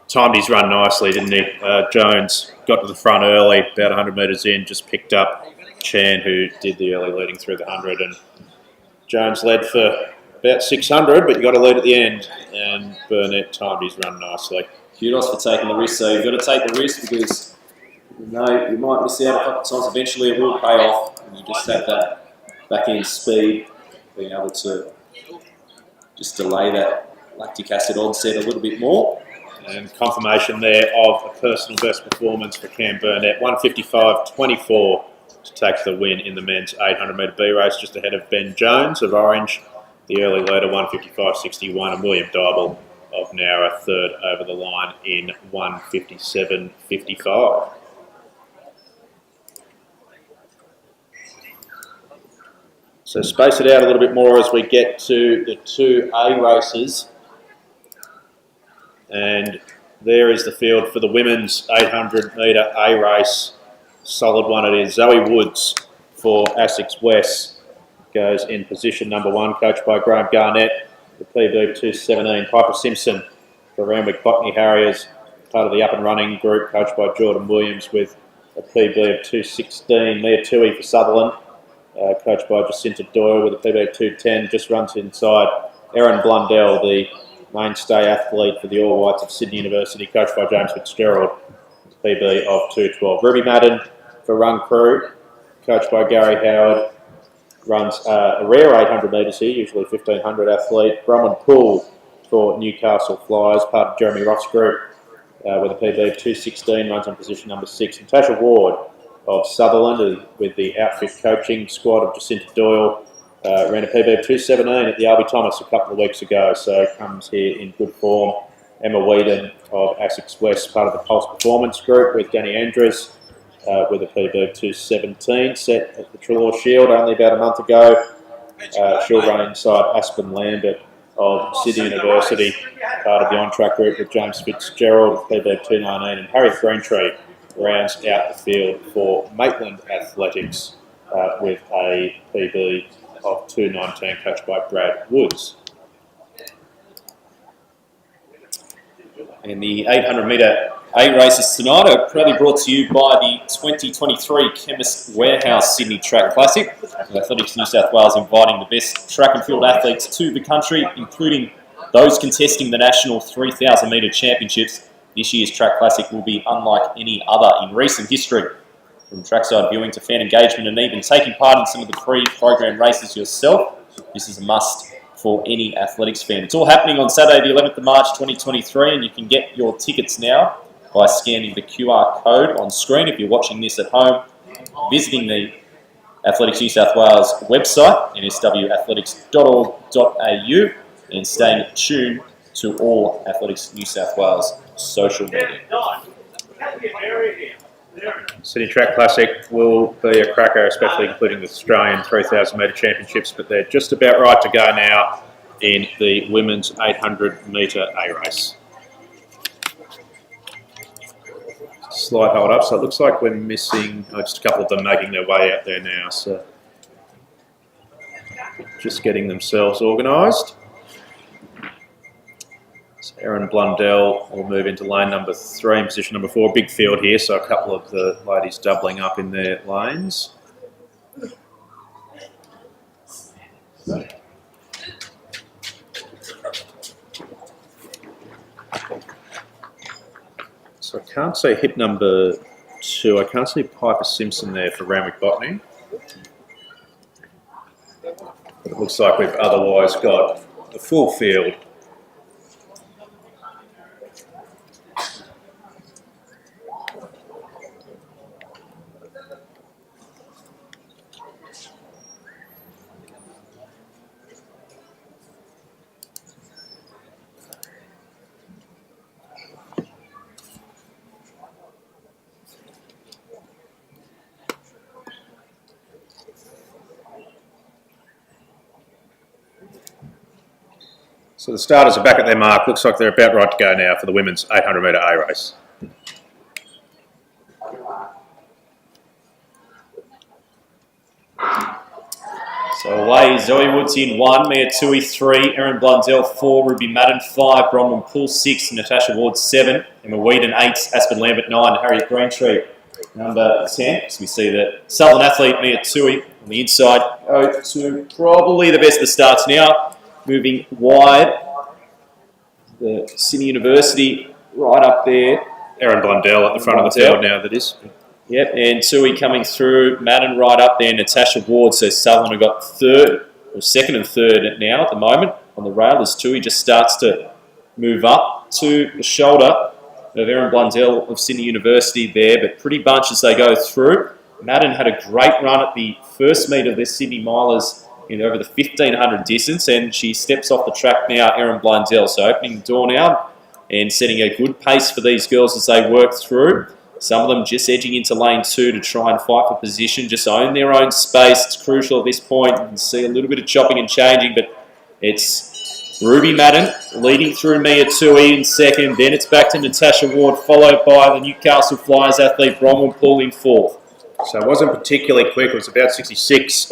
timed his run nicely, didn't he? Jones got to the front early, about 100 metres in, just picked up Chan, who did the early leading through the 100. And Jones led for about 600, but you got to lead at the end, and Burnett timed his run nicely. Kudos for taking the risk. So you've got to take the risk because you know you might miss out a couple of times. Eventually it will pay off, and you just have that back end speed, being able to just delay that lactic acid onset a little bit more. And confirmation there of a personal best performance for Cam Burnett, 155.24 to take the win in the men's 800 metre B race, just ahead of Ben Jones of Orange. The early leader, 155.61, and William Dybel of now a third over the line in 1:57.55. So space it out a little bit more as we get to the 2A races. And there is the field for the women's 800 metre A race. Solid one it is. Zoe Woods for Essex West goes in position number 1, coached by Graham Garnett. The PB 2:17. Piper Simpson for Randwick Botany Harriers, part of the up and running group, coached by Jordan Williams with a PB of 2:16. Mia Tui for Sutherland, coached by Jacinta Doyle with a PB of 2:10. Just runs inside Erin Blundell, the mainstay athlete for the All Whites of Sydney University, coached by James Fitzgerald, PB of 2:12. Ruby Madden for Run Crew, coached by Gary Howard, runs a rare 800 metres here, usually 1500 athlete. Bronwyn Poole for Newcastle Flyers, part of Jeremy Ross Group, with a PB of 2:16, runs on position number 6. Natasha Ward of Sutherland with the outfit coaching squad of Jacinta Doyle, ran a PB of 2:17 at the Albie Thomas a couple of weeks ago, so comes here in good form. Emma Whedon of Essex West, part of the Pulse Performance Group with Danny Andrews, with a PB of 2:17, set at the Trelaw Shield only about a month ago. She'll run inside Aspen Lambert of Sydney University, part of the on-track group with James Fitzgerald, PB of 2:19, and Harriet Greentree rounds out the field for Maitland Athletics with a PB of 2:19, coached by Brad Woods. And the 800 metre A races tonight are proudly brought to you by the 2023 Chemist Warehouse Sydney Track Classic. Athletics New South Wales inviting the best track and field athletes to the country, including those contesting the national 3,000 metre championships. This year's Track Classic will be unlike any other in recent history. From trackside viewing to fan engagement and even taking part in some of the pre-programmed races yourself, this is a must for any athletics fan. It's all happening on Saturday the 11th of March 2023, and you can get your tickets now by scanning the QR code on screen if you're watching this at home, visiting the Athletics New South Wales website, nswathletics.org.au, and staying tuned to all Athletics New South Wales social media. Sydney Track Classic will be a cracker, especially including the Australian 3,000 metre championships, but they're just about right to go now in the women's 800 metre A race. Slight hold up, so it looks like we're missing just a couple of them making their way out there now, so just getting themselves organised. Erin Blundell will move into lane number 3 in position number 4. Big field here, so a couple of the ladies doubling up in their lanes. So I can't see hip number 2. I can't see Piper Simpson there for Randwick Botany. But it looks like we've otherwise got the full field. So the starters are back at their mark. Looks like they're about right to go now for the women's 800 metre A race. So away, Zoe Woods in 1, Mia Tui 3, Erin Blundell 4, Ruby Madden 5, Bronwyn Poole 6, Natasha Ward 7, Emma Whedon 8, Aspen Lambert 9, Harriet Greentree number 10. So we see the Southern athlete Mia Tui on the inside go to probably the best of the starts now. Moving wide, the Sydney University right up there. Erin Blundell at the front of the field now, that is. Yep, and Tui coming through, Madden right up there, Natasha Ward. So Sutherland have got second and third now at the moment on the rail as Tui just starts to move up to the shoulder of Erin Blundell of Sydney University there, but pretty bunch as they go through. Madden had a great run at the first meet of this Sydney Milers over the 1500 distance, and she steps off the track now, Erin Blundell. So opening the door now and setting a good pace for these girls as they work through. Some of them just edging into lane 2 to try and fight for position, just own their own space. It's crucial at this point. You can see a little bit of chopping and changing, but it's Ruby Madden leading through Mia Tui in second. Then it's back to Natasha Ward, followed by the Newcastle Flyers athlete Bronwyn Poole in fourth. So it wasn't particularly quick. It was about 66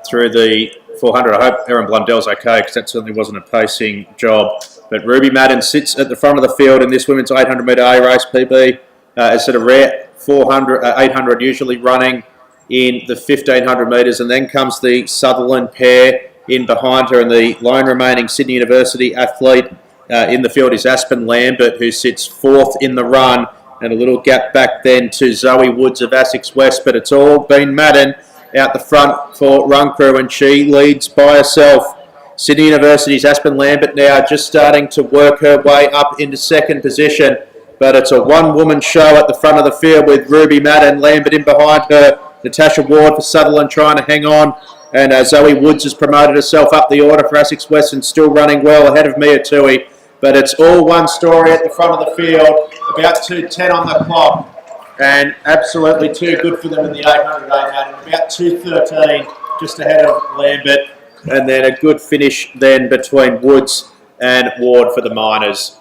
through the 400. I hope Erin Blundell's okay, because that certainly wasn't a pacing job. But Ruby Madden sits at the front of the field in this women's 800 metre A race PB. It's at a rare 800 usually running in the 1500 metres. And then comes the Sutherland pair in behind her. And the lone remaining Sydney University athlete in the field is Aspen Lambert, who sits fourth in the run. And a little gap back then to Zoe Woods of Essex West. But it's all been Madden out the front for Run Crew, and she leads by herself. Sydney University's Aspen Lambert now just starting to work her way up into second position. But it's a one-woman show at the front of the field with Ruby Madden, Lambert in behind her. Natasha Ward for Sutherland trying to hang on. And Zoe Woods has promoted herself up the order for Essex West and still running well ahead of Mia Tui. But it's all one story at the front of the field. About 2:10 on the clock. And absolutely too good for them in the 800 Madden. About 2:13 just ahead of Lambert. And then a good finish then between Woods and Ward for the Miners.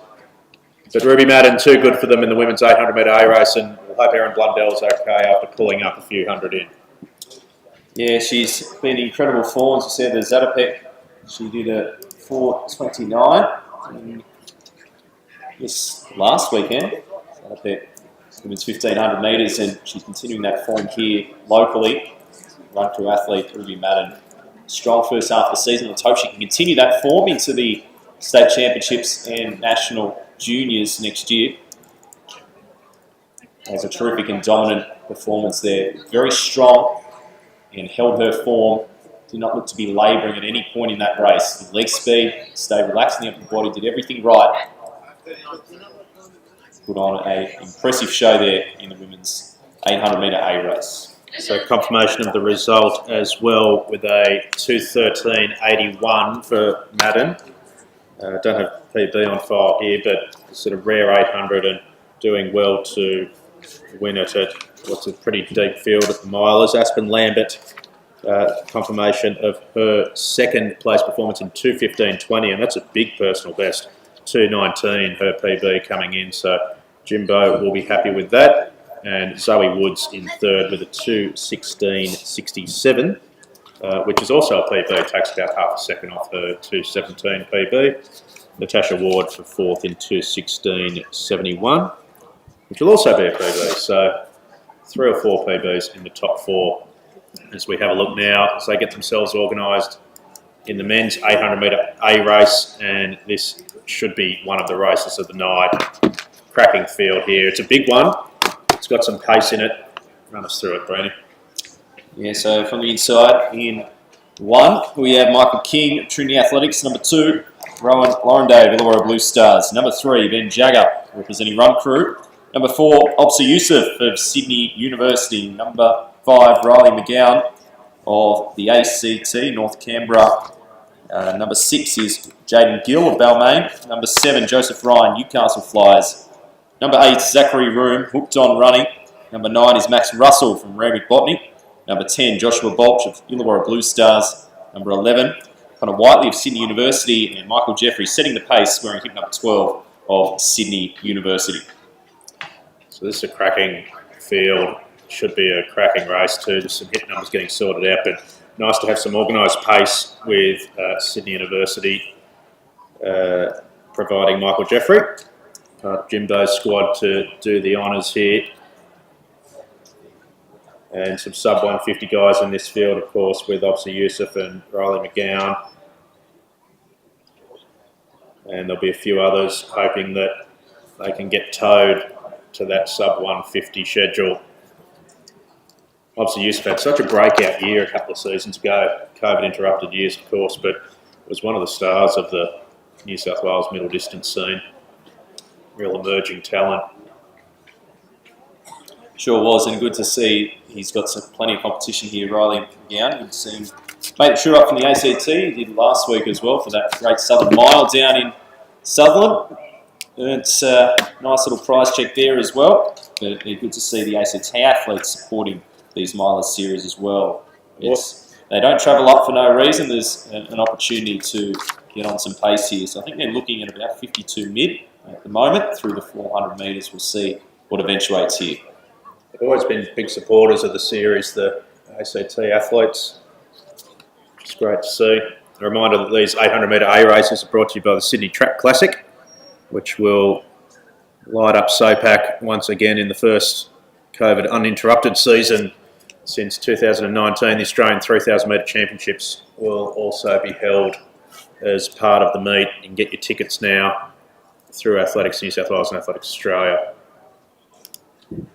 But Ruby Madden, too good for them in the women's 800 metre A race, and we'll hope Erin Blundell's okay after pulling up a few hundred in. Yeah, she's been in incredible form. As you said, the Zatopek, she did a 4:29 this last weekend. Zatopek, women's 1500 metres, and she's continuing that form here locally. Run Crew athlete Ruby Madden. Strong first half of the season. Let's hope she can continue that form into the state championships and national juniors next year. Has a terrific and dominant performance there. Very strong and held her form. Did not look to be labouring at any point in that race. The leg speed, stayed relaxed in the upper body, did everything right. Put on an impressive show there in the women's 800 metre A race. So confirmation of the result as well with a 2:13.81 for Madden. Don't have PB on file here, but sort of rare 800 and doing well to win it at what's a pretty deep field at the Milers. Aspen Lambert, confirmation of her second place performance in 2:15.20, and that's a big personal best. 2:19 her PB coming in, so Jimbo will be happy with that. And Zoe Woods in third with a 2:16.67, which is also a PB, takes about half a second off her 2:17 PB. Natasha Ward for fourth in 2:16.71, which will also be a PB. So 3 or 4 PBs in the top 4 as we have a look now as they get themselves organised in the men's 800 metre A race, and this should be one of the races of the night. Cracking field here. It's a big one. It's got some pace in it. Run us through it, Brandon. Yeah, so from the inside, in 1, we have Michael King, Trinity Athletics. Number 2, Lauren Dave, Illawarra Blue Stars. Number 3, Ben Jagger, representing Run Crew. Number 4, Obsa Youssef of Sydney University. Number 5, Riley McGowan of the ACT, North Canberra. Number 6 is Jaden Gill of Balmain. Number 7, Joseph Ryan, Newcastle Flyers. Number 8, Zachary Room, Hooked On Running. Number 9 is Max Russell from Randwick Botany. Number 10, Joshua Bolch of Illawarra Blue Stars. Number 11, Connor Whiteley of Sydney University. And Michael Jeffrey setting the pace, wearing hip number 12 of Sydney University. So this is a cracking field. Should be a cracking race too. Just some hit numbers getting sorted out, but nice to have some organised pace with Sydney University providing Michael Jeffrey. Jimbo's squad to do the honours here. And some sub 150 guys in this field, of course, with Obsa Youssef and Riley McGowan. And there'll be a few others hoping that they can get towed to that sub 150 schedule. Obsa Youssef had such a breakout year a couple of seasons ago. COVID interrupted years, of course, but was one of the stars of the New South Wales middle distance scene. Real emerging talent. Sure was, and good to see he's got plenty of competition here. Riley McGowan, good to see him Made it true up from the ACT. He did last week as well for that great Southern Mile down in Sutherland. It's a nice little prize check there as well. But good to see the ACT athletes supporting these Milers Series as well. They don't travel up for no reason. There's an opportunity to get on some pace here. So I think they're looking at about 52 mid at the moment through the 400 metres. We'll see what eventuates here. They've always been big supporters of the series, the ACT athletes. It's great to see. A reminder that these 800 metre A races are brought to you by the Sydney Track Classic, which will light up SOPAC once again in the first COVID uninterrupted season since 2019. The Australian 3,000 metre championships will also be held as part of the meet. You can get your tickets now through Athletics New South Wales and Athletics Australia.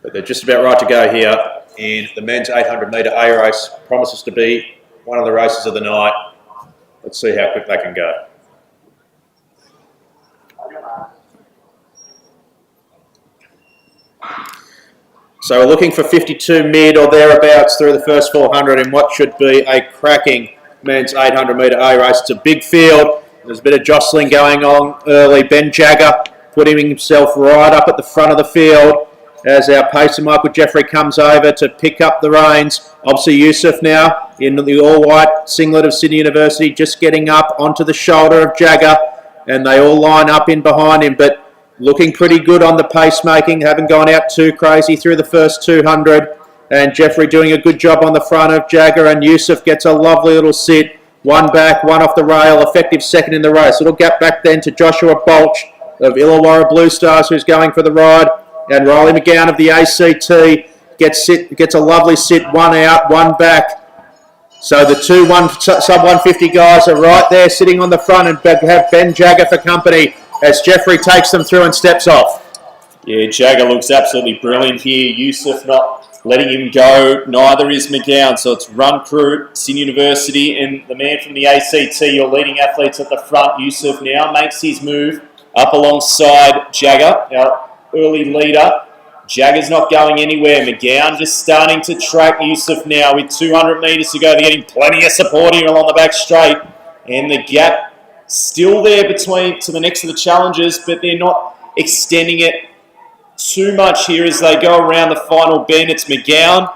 But they're just about right to go here in the men's 800 metre A race. Promises to be one of the races of the night. Let's see how quick they can go. So we're looking for 52 mid or thereabouts through the first 400 in what should be a cracking men's 800 metre A race. It's a big field. There's a bit of jostling going on early. Ben Jagger putting himself right up at the front of the field as our pacer Michael Jeffrey comes over to pick up the reins. Obviously Yusuf now in the all-white singlet of Sydney University, just getting up onto the shoulder of Jagger, and they all line up in behind him, but looking pretty good on the pacemaking, haven't gone out too crazy through the first 200, and Jeffrey doing a good job on the front of Jagger, and Yusuf gets a lovely little sit, one back, one off the rail, effective second in the race. It'll get back then to Joshua Bolch of Illawarra Blue Stars, who's going for the ride, and Riley McGowan of the ACT gets a lovely sit, one out, one back. So the two sub-150 guys are right there sitting on the front and have Ben Jagger for company as Jeffrey takes them through and steps off. Yeah, Jagger looks absolutely brilliant here. Yusuf not letting him go, neither is McGowan. So it's run crew, Sydney University, and the man from the ACT, your leading athletes at the front. Yusuf now makes his move up alongside Jagger, our early leader. Jagger's not going anywhere. McGowan just starting to track Yusuf now with 200 metres to go. They're getting plenty of support here along the back straight. And the gap still there to the next of the challengers, but they're not extending it too much here as they go around the final bend. It's McGowan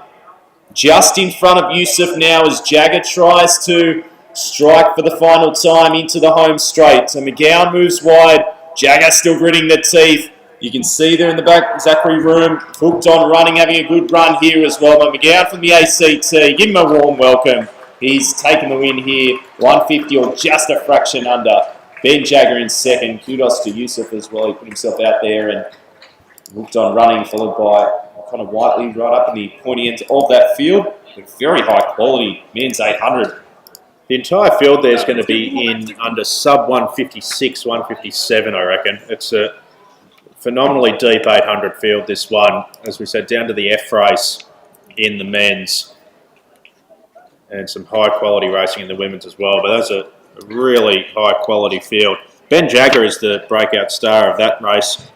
just in front of Yusuf now as Jagger tries to strike for the final time into the home straight. So McGowan moves wide. Jagger still gritting the teeth. You can see there in the back, Zachary Room, hooked on running, having a good run here as well. But McGowan from the ACT, give him a warm welcome. He's taken the win here, 150 or just a fraction under. Ben Jagger in second. Kudos to Yusuf as well. He put himself out there and hooked on running, followed by Connor Whiteley right up in the pointy end of that field. Very high quality men's 800. The entire field there is going to be in under sub 156, 157, I reckon. It's a phenomenally deep 800 field, this one. As we said, down to the F race in the men's. And some high quality racing in the women's as well. But that's a really high quality field. Ben Jagger is the breakout star of that race.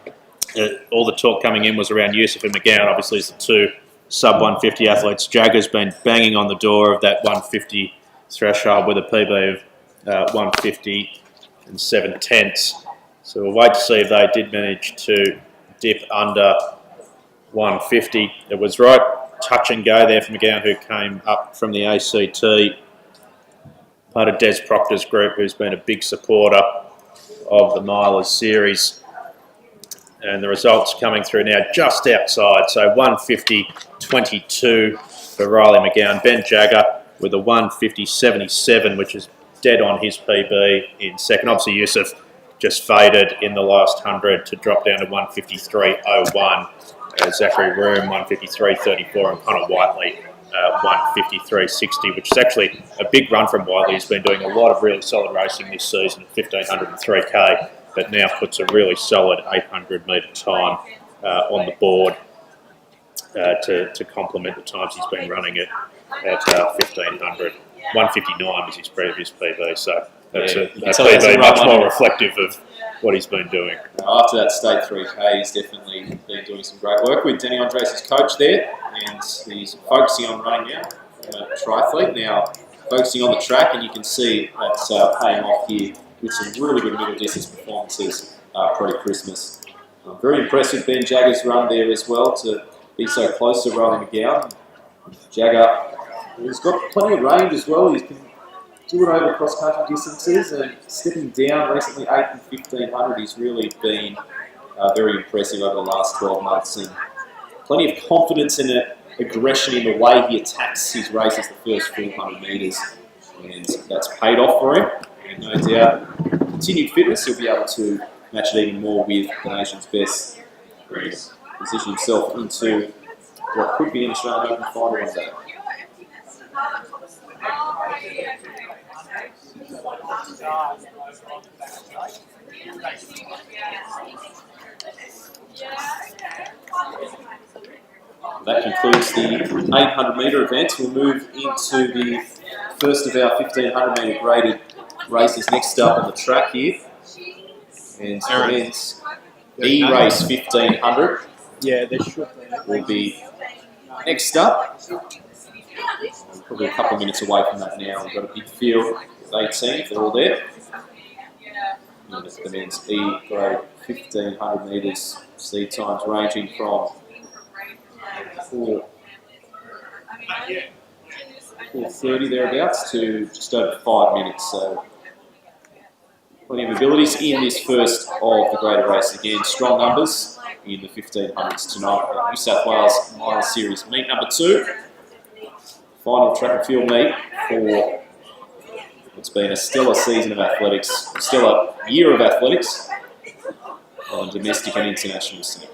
All the talk coming in was around Yusuf and McGowan, obviously, as the two sub 150 athletes. Jagger's been banging on the door of that 150 threshold with a PB of 150 and 7/10. So we'll wait to see if they did manage to dip under 150. It was right touch and go there for McGowan, who came up from the ACT, part of Des Proctor's group, who's been a big supporter of the Milers Series. And the results coming through now just outside. So 150.22 for Riley McGowan. Ben Jagger with a 150.77, which is dead on his PB in second. Obviously, Yusuf just faded in the last 100 to drop down to 153.01. Zachary Room, 153.34, and Connor Whiteley, 153.60, which is actually a big run from Whiteley. He's been doing a lot of really solid racing this season, 1,500 and 3K, but now puts a really solid 800 metre time on the board to complement the times he's been running it at 1,500. 159 was his previous PB, so that's a PB much more reflective of what he's been doing. After that state 3K, he's definitely been doing some great work with Danny Andres, his coach there, and he's focusing on running now from a triathlete. Now focusing on the track, and you can see that's paying off here with some really good middle distance performances pre-Christmas. Very impressive Ben Jagger's run there as well to be so close to Riley McGowan. Jagger, he's got plenty of range as well. He can do it over cross-country distances, and stepping down recently 8 and 1500, he's really been very impressive over the last 12 months, and plenty of confidence and aggression in the way he attacks his races the first 400 metres, and that's paid off for him. And no doubt, continued fitness, he'll be able to match it even more with the nation's best, and position himself into what could be an Australian Open final one day. That concludes the 800 metre event. We'll move into the first of our 1500 metre graded races next up on the track here. And the men's E-Race 1500 will be next up. Probably a couple of minutes away from that now. We've got a big field of 18, they're all there. And it's the men's E-grade 1500 metres, seed times ranging from 4:30 thereabouts to just over 5 minutes. So plenty of abilities in this first of the graded race. Again, strong numbers in the 1500s tonight. New South Wales Milers Series meet number 2. Final track and field meet for what's been a stellar season of athletics, a stellar year of athletics on domestic and international scene.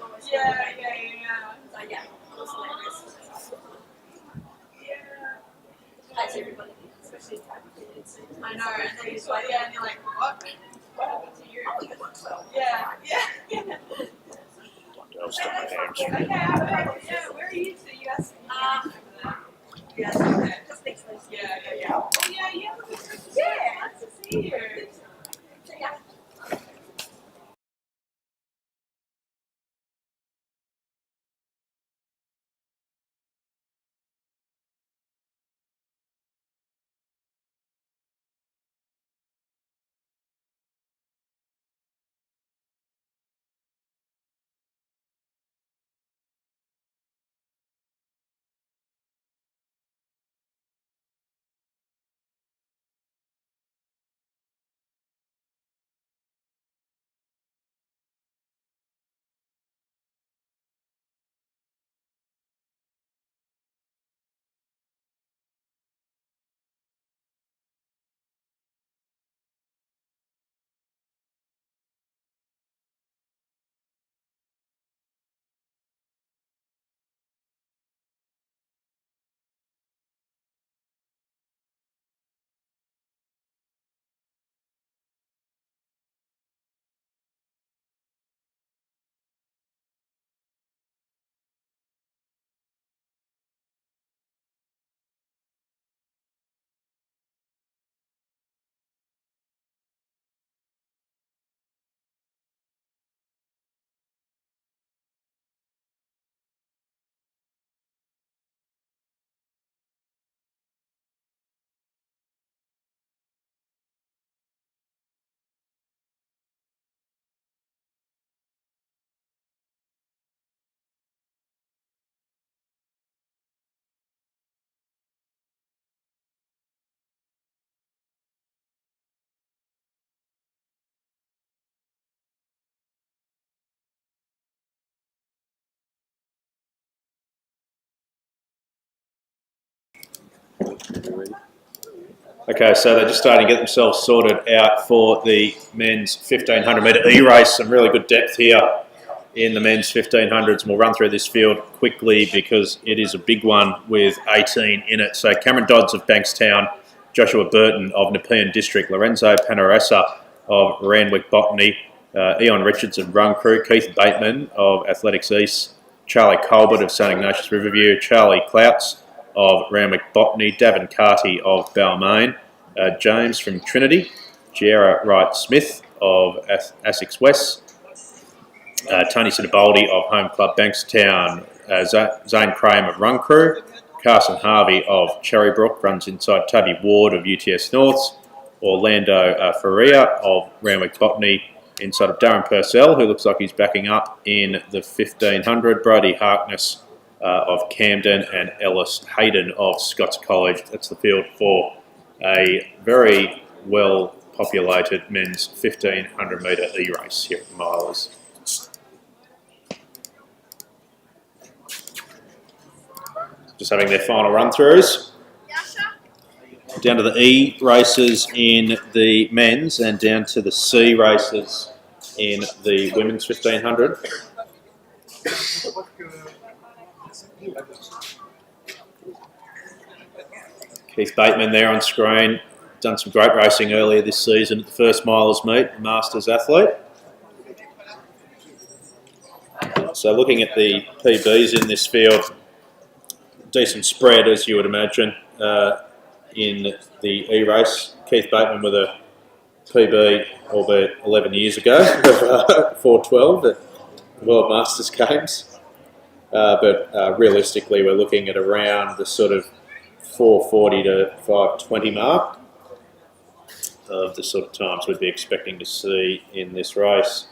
I know, and then you sweat, and you're like, what? What happened to you? Yeah. Yeah, where are you to? You asked me. Yeah. Oh, yeah. Nice to see you. Okay, so they're just starting to get themselves sorted out for the men's 1500 metre E-Race. Some really good depth here in the men's 1500s. We'll run through this field quickly because it is a big one with 18 in it. So Cameron Dodds of Bankstown, Joshua Burton of Nepean District, Lorenzo Panaresa of Randwick Botany, Eon Richards of Run Crew, Keith Bateman of Athletics East, Charlie Colbert of St Ignatius Riverview, Charlie Clouts of Randwick Botany, Davin Carty of Balmain, James from Trinity, Giera Wright-Smith of Essex West, Tony Sitaboldi of Home Club Bankstown, Zane Graham of Run Crew, Carson Harvey of Cherrybrook runs inside Toby Ward of UTS Norths. Orlando Faria of Randwick Botany inside of Darren Purcell, who looks like he's backing up in the 1500. Brody Harkness of Camden and Ellis Hayden of Scots College. That's the field for a very well populated men's 1500 metre e-race here at the Milers. Just having their final run-throughs. Down to the E races in the men's and down to the C races in the women's 1500. Keith Bateman there on screen. Done some great racing earlier this season at the first Milers meet, the Masters athlete. So looking at the PBs in this field, decent spread as you would imagine in the E-race. Keith Bateman with a PB, albeit 11 years ago, of 4:12 at the World Masters Games. But realistically, we're looking at around the sort of 4:40 to 5:20 mark of the sort of times we'd be expecting to see in this race.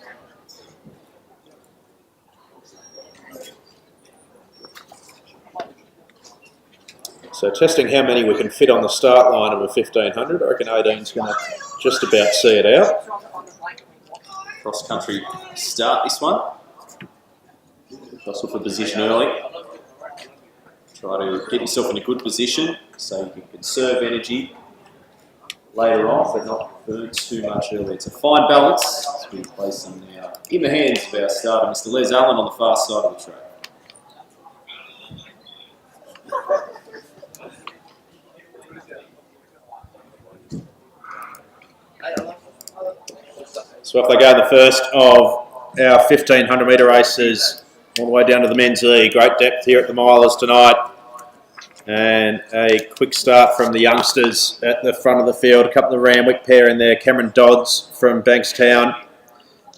So testing how many we can fit on the start line of a 1500. I reckon 18's going to just about see it out. Cross country start this one. Cross off a position early. Try to get yourself in a good position so you can conserve energy later on, but not burn too much early. It's a fine balance. It's been placed now in the hands of our starter, Mr. Les Allen, on the far side of the track. So off they go, the first of our 1500 metre races, all the way down to the men's E. Great depth here at the Milers tonight. And a quick start from the youngsters at the front of the field. A couple of Randwick pair in there. Cameron Dodds from Bankstown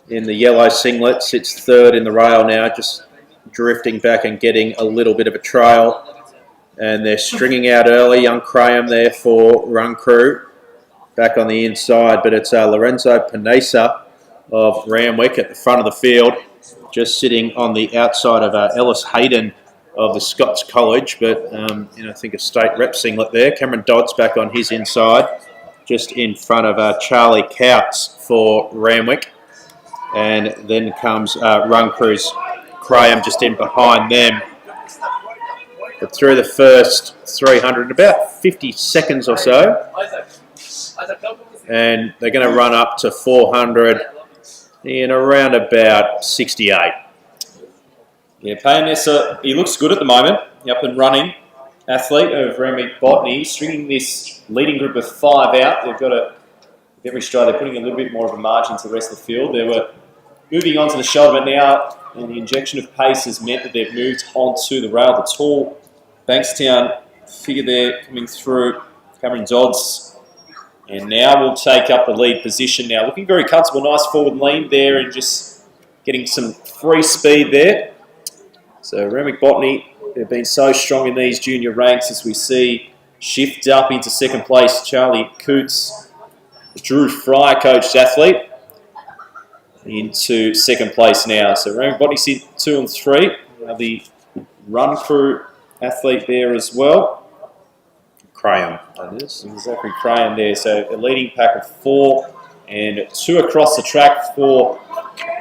in the yellow singlet sits third in the rail now, just drifting back and getting a little bit of a trail. And they're stringing out early. Young Graham there for Run Crew. Back on the inside, but it's Lorenzo Panesa of Randwick at the front of the field, just sitting on the outside of Ellis Hayden of the Scots College, but I think a state rep singlet there. Cameron Dodds back on his inside, just in front of Charlie Couts for Randwick, and then comes Run Crew's Graham just in behind them. But through the first 300, about 50 seconds or so, and they're going to run up to 400 in around about 68. Yeah, Payanessa, he looks good at the moment. Up and running athlete of Randwick Botany, stringing this leading group of 5 out. They've got with every stride, they're putting a little bit more of a margin to the rest of the field. They were moving on to the shoulder, but now, and the injection of pace has meant that they've moved onto the rail. The tall Bankstown figure there coming through, Cameron Dodds. And now we'll take up the lead position now. Looking very comfortable, nice forward lean there and just getting some free speed there. So Randwick Botany, they've been so strong in these junior ranks as we see shift up into second place. Charlie Coots, Drew Fry coached athlete, into second place now. So Randwick Botany sit 2 and 3. The Run Crew athlete there as well. Graham, that is. And Zachary Graham there. So a leading pack of 4 and 2 across the track for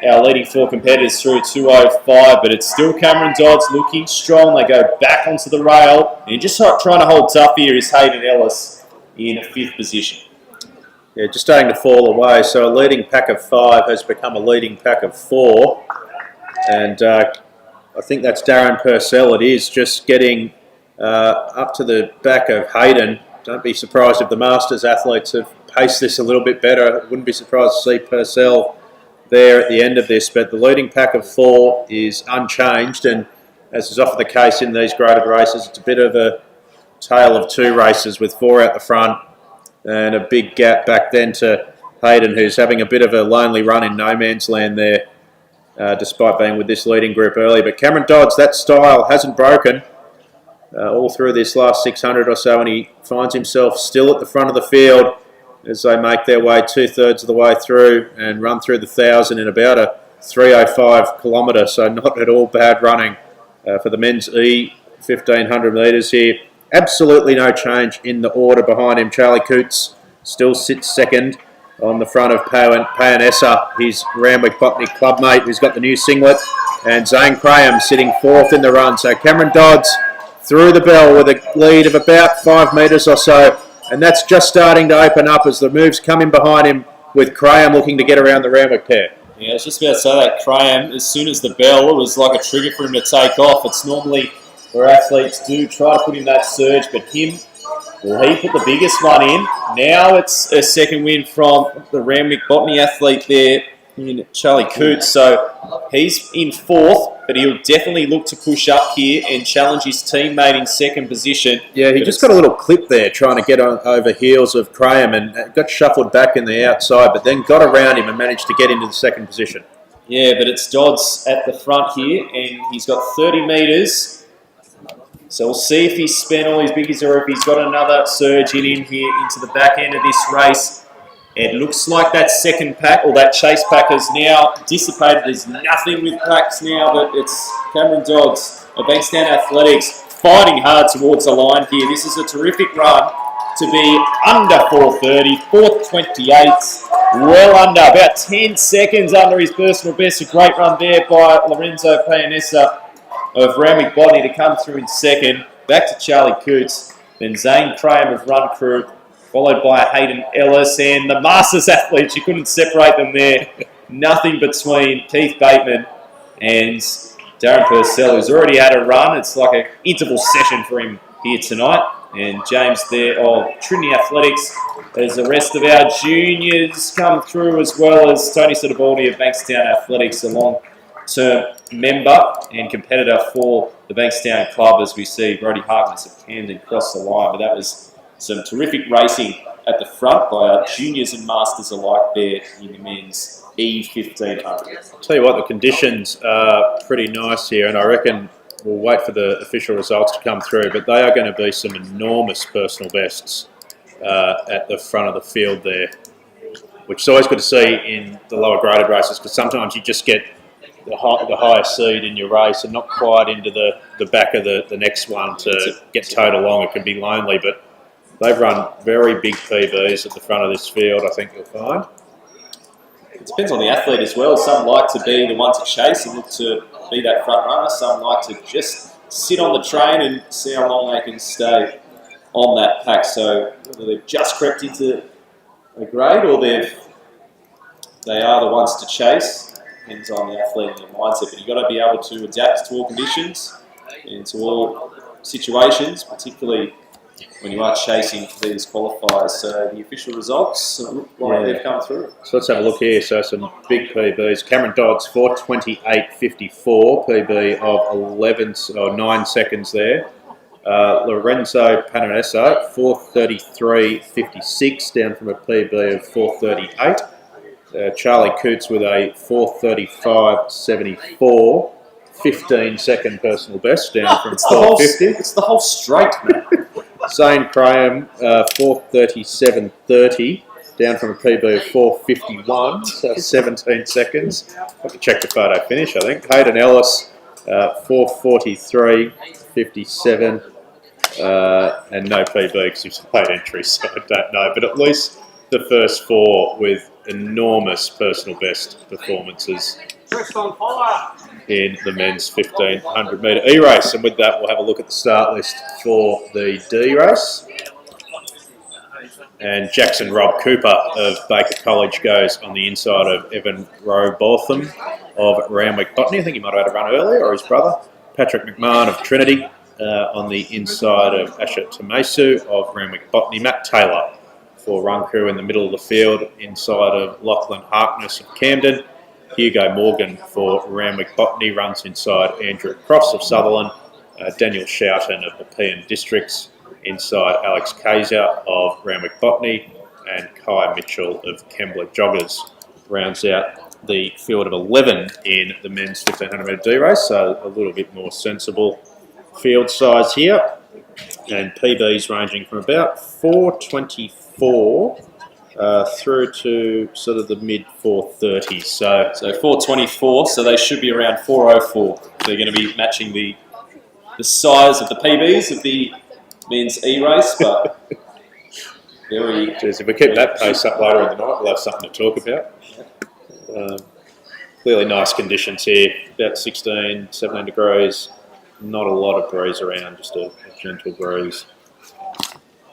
our leading 4 competitors through 2:05. But it's still Cameron Dodds looking strong. They go back onto the rail. And just trying to hold tough here is Hayden Ellis in 5th position. Yeah, just starting to fall away. So a leading pack of 5 has become a leading pack of 4. And I think that's Darren Purcell. It is just getting up to the back of Hayden. Don't be surprised if the Masters athletes have paced this a little bit better. Wouldn't be surprised to see Purcell there at the end of this, but the leading pack of 4 is unchanged, and as is often the case in these graded races, it's a bit of a tale of 2 races with 4 out the front and a big gap back then to Hayden, who's having a bit of a lonely run in no man's land there, despite being with this leading group early. But Cameron Dodds, that style hasn't broken. all through this last 600 or so, and he finds himself still at the front of the field as they make their way 2/3 of the way through and run through the 1,000 in about a 3:05 kilometre, so not at all bad running for the men's E 1,500 metres here. Absolutely no change in the order behind him. Charlie Coots still sits second on the front of Payanessa, his Randwick Botany clubmate, who's got the new singlet, and Zane Graham sitting fourth in the run. So Cameron Dodds through the bell with a lead of about 5 metres or so, and that's just starting to open up as the moves come in behind him, with Graham looking to get around the Randwick pair. Yeah, I was just about to say that Graham, as soon as the bell, it was like a trigger for him to take off. It's normally where athletes do try to put in that surge, but him, well, he put the biggest one in. Now it's a second win from the Randwick Botany athlete there in Charlie Coots. So he's in fourth, but he'll definitely look to push up here and challenge his teammate in second position. Yeah, he just got a little clip there trying to get over heels of Graham and got shuffled back in the outside, but then got around him and managed to get into the second position. Yeah, but it's Dodds at the front here, and he's got 30 metres. So we'll see if he's spent all his biggies or if he's got another surge in here into the back end of this race. It looks like that second pack, or that chase pack, has now dissipated. There's nothing with packs now, but it's Cameron Dodds of Bankstown Athletics fighting hard towards the line here. This is a terrific run to be under 4:30, 4:28, well under, about 10 seconds under his personal best. A great run there by Lorenzo Payanessa of Randwick Botany to come through in second. Back to Charlie Coots, then Zane Graham of Run Crew, followed by Hayden Ellis, and the Masters athletes, you couldn't separate them there. Nothing between Keith Bateman and Darren Purcell, who's already had a run. It's like an interval session for him here tonight. And James there of Trinity Athletics, as the rest of our juniors come through, as well as Tony Sottobaldi of Bankstown Athletics, a long-term member and competitor for the Bankstown club, as we see Brody Harkness of Camden cross the line. But that was some terrific racing at the front by our juniors and masters alike there in the men's E1500. I'll tell you what, the conditions are pretty nice here, and I reckon we'll wait for the official results to come through, but they are going to be some enormous personal bests at the front of the field there, which is always good to see in the lower graded races, because sometimes you just get the higher seed in your race and not quite into the back of the next one to get towed along. It can be lonely, but they've run very big PBs at the front of this field, I think you'll find. It depends on the athlete as well. Some like to be the one to chase and look to be that front runner. Some like to just sit on the train and see how long they can stay on that pack. So whether they've just crept into a grade or they are the ones to chase, depends on the athlete and their mindset. But you've got to be able to adapt to all conditions and to all situations, particularly when you are chasing for these qualifiers. So the official results look like they've come through. So let's have a look here. So some big PBs. Cameron Dodds, 4:28.54, PB of 9 seconds there. Lorenzo Payanessa, 4:33.56, down from a PB of 4:38. Charlie Coots with a 4:35.74, 15-second personal best, down from 4:50. It's the whole straight, man. Zane Graham, 4:37.30, down from a PB of 4:51, so 17 seconds. I have to check the photo finish, I think. Hayden Ellis, 4:43.57, and no PB because he's paid entry, so I don't know. But at least the first four with enormous personal best performances in the men's 1,500 metre E-race. And with that, we'll have a look at the start list for the D race. And Jackson Rob Cooper of Baker College goes on the inside of Evan Robotham of Randwick Botany. I think he might have had a run earlier, or his brother. Patrick McMahon of Trinity on the inside of Asher Tomesu of Randwick Botany. Matt Taylor for Run Crew in the middle of the field, inside of Lachlan Harkness of Camden. Hugo Morgan for Randwick Botany runs inside Andrew Cross of Sutherland. Daniel Shoughton of the Pean Districts inside Alex Kaiser of Randwick Botany, and Kai Mitchell of Kembla Joggers rounds out the field of 11 in the men's 1,500 metre D race, so a little bit more sensible field size here. and PBs ranging from about 424 through to sort of the mid 430s. So 424, so they should be around 404. They're going to be matching the size of the PBs of the men's E-race, but very... Jeez, if we keep that pace up later in the night, we'll have something to talk about. Clearly nice conditions here, about 16, 17 degrees. Not a lot of breeze around, just a gentle breeze.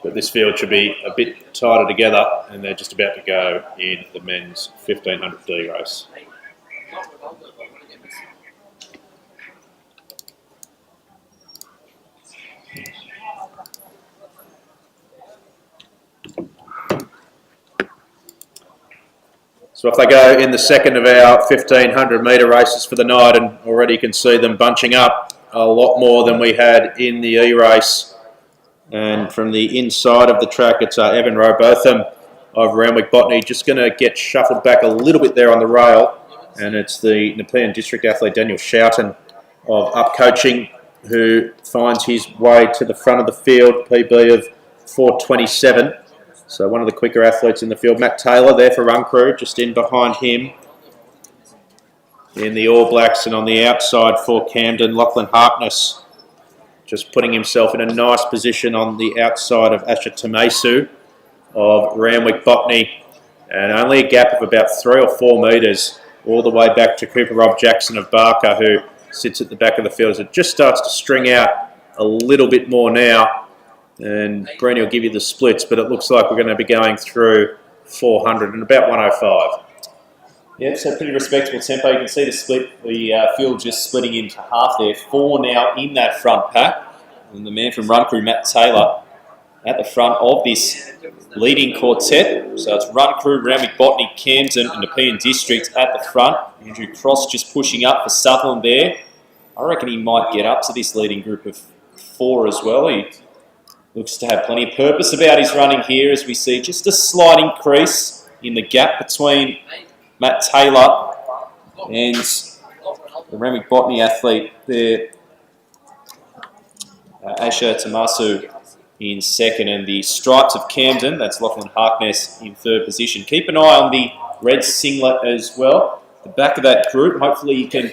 But this field should be a bit tighter together, and they're just about to go in the men's 1500D race. So if they go in the second of our 1500 metre races for the night, and already you can see them bunching up a lot more than we had in the E-race. And from the inside of the track, it's Evan Robotham of Randwick Botany just going to get shuffled back a little bit there on the rail. And it's the Nepean District athlete Daniel Shoughton of Up Coaching who finds his way to the front of the field, PB of 427. So one of the quicker athletes in the field. Matt Taylor there for Run Crew, just in behind him in the All Blacks, and on the outside for Camden, Lachlan Harkness just putting himself in a nice position on the outside of Asher Tamesu of Randwick Botany, and only a gap of about 3 or 4 metres all the way back to Cooper Rob Jackson of Barker, who sits at the back of the field as it just starts to string out a little bit more now. And Greeny will give you the splits, but it looks like we're going to be going through 400 and about 105. Yeah, so pretty respectable tempo. You can see the split, the field just splitting into half there. 4 now in that front pack. And the man from Run Crew, Matt Taylor, at the front of this leading quartet. So it's Run Crew, Randwick Botany, Camden and Nepean District at the front. Andrew Cross just pushing up for Sutherland there. I reckon he might get up to this leading group of 4 as well. He looks to have plenty of purpose about his running here, as we see just a slight increase in the gap between Matt Taylor and the Randwick Botany athlete there, Asher Tamasu in second, and the Stripes of Camden, that's Lachlan Harkness in third position. Keep an eye on the red singlet as well. The back of that group, hopefully you can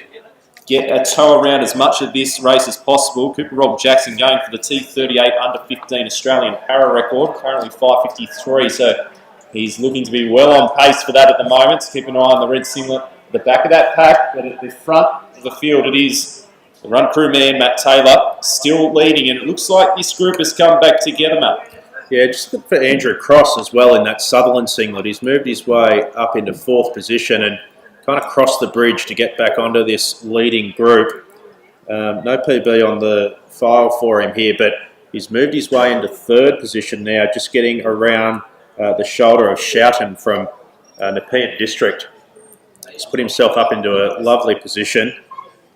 get a toe around as much of this race as possible. Cooper Rob Jackson going for the T38 under 15 Australian para record, currently 5:53, so he's looking to be well on pace for that at the moment. So keep an eye on the red singlet, the back of that pack, but at the front of the field it is the Run Crew man, Matt Taylor, still leading, and it looks like this group has come back together, Matt. Yeah, just look for Andrew Cross as well in that Sutherland singlet. He's moved his way up into 4th position and kind of crossed the bridge to get back onto this leading group. No PB on the file for him here, but he's moved his way into 3rd position now, just getting around the shoulder of Shoughton from Nepean District. He's put himself up into a lovely position.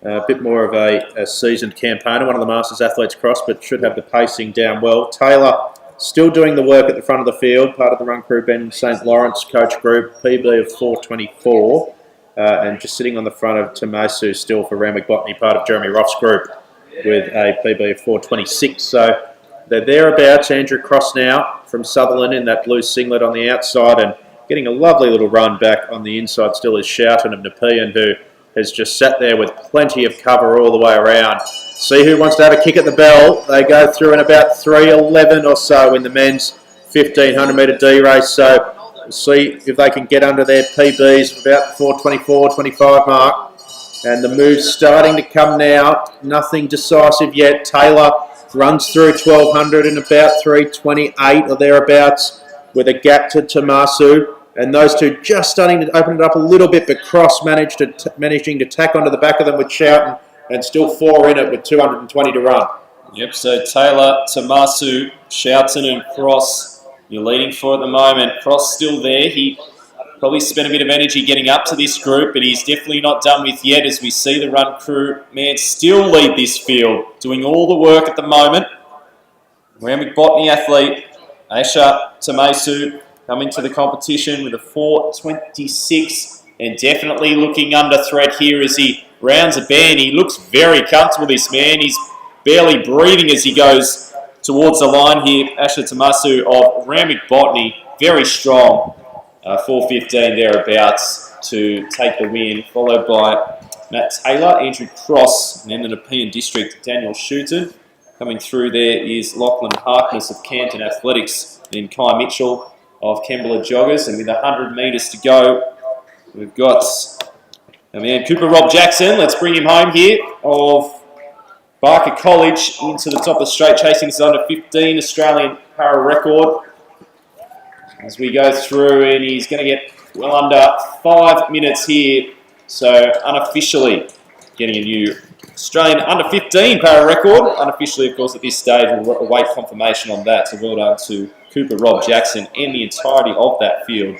A bit more of a seasoned campaigner, one of the Masters Athletes Cross, but should have the pacing down well. Taylor still doing the work at the front of the field, part of the Run Crew Ben St. Lawrence coach group, PB of 424. And just sitting on the front of Tamasu still for Randwick Botany, part of Jeremy Roth's group, with a PB of 426. So they're thereabouts. Andrew Cross now from Sutherland in that blue singlet on the outside, and getting a lovely little run back on the inside still is Shoughton of Nepean, who has just sat there with plenty of cover all the way around. See who wants to have a kick at the bell. They go through in about 3:11 or so in the men's 1500 metre D race. So we'll see if they can get under their PBs about the 4:24-25 mark. And the move's starting to come now. Nothing decisive yet. Taylor runs through 1200 in about 3:28 or thereabouts with a gap to Tamasu. And those two just starting to open it up a little bit, but Cross managing to tack onto the back of them with Shoughton, and still 4 in it with 220 to run. Yep, so Taylor, Tamasu, Shoughton and Cross, you're leading for at the moment. Cross still there. He probably spent a bit of energy getting up to this group, but he's definitely not done with yet, as we see the Run Crew man still lead this field, doing all the work at the moment. Randwick Botany athlete, Asher Tamasu, coming to the competition with a 4:26, and definitely looking under threat here as he rounds a bend. He looks very comfortable, this man. He's barely breathing as he goes towards the line here. Ashley Tomasu of Randwick Botany, very strong. 4:15 thereabouts to take the win, followed by Matt Taylor, Andrew Cross, and then the Nepean District, Daniel Shooton. Coming through there is Lachlan Harkness of Canton Athletics, and Kai Mitchell of Kembla Joggers. And with 100 metres to go, we've got our man Cooper Rob Jackson. Let's bring him home here of Barker College into the top of the straight, chasing his under 15 Australian para record. As we go through, and he's going to get well under 5 minutes here. So unofficially getting a new Australian under 15 para record. Unofficially, of course, at this stage, we'll await confirmation on that. So well done to Cooper Rob Jackson and the entirety of that field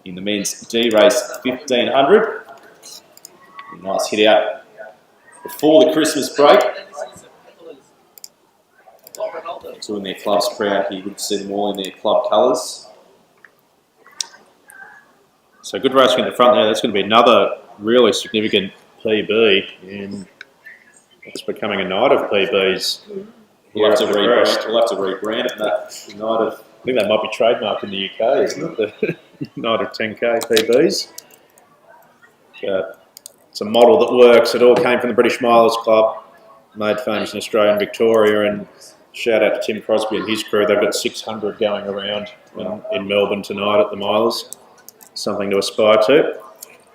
in the men's D race 1500. Nice hit out before the Christmas break. Doing their clubs proud here. Good to see them all in their club colours. So good racing in the front there. That's going to be another really significant PB, and it's becoming a night of PBs. We'll have to rebrand it that night of. I think that might be trademarked in the UK, isn't it? The night of 10k PBs. It's a model that works. It all came from the British Milers Club, made famous in Australia and Victoria, and shout out to Tim Crosby and his crew. They've got 600 going around in Melbourne tonight at the Milers. Something to aspire to.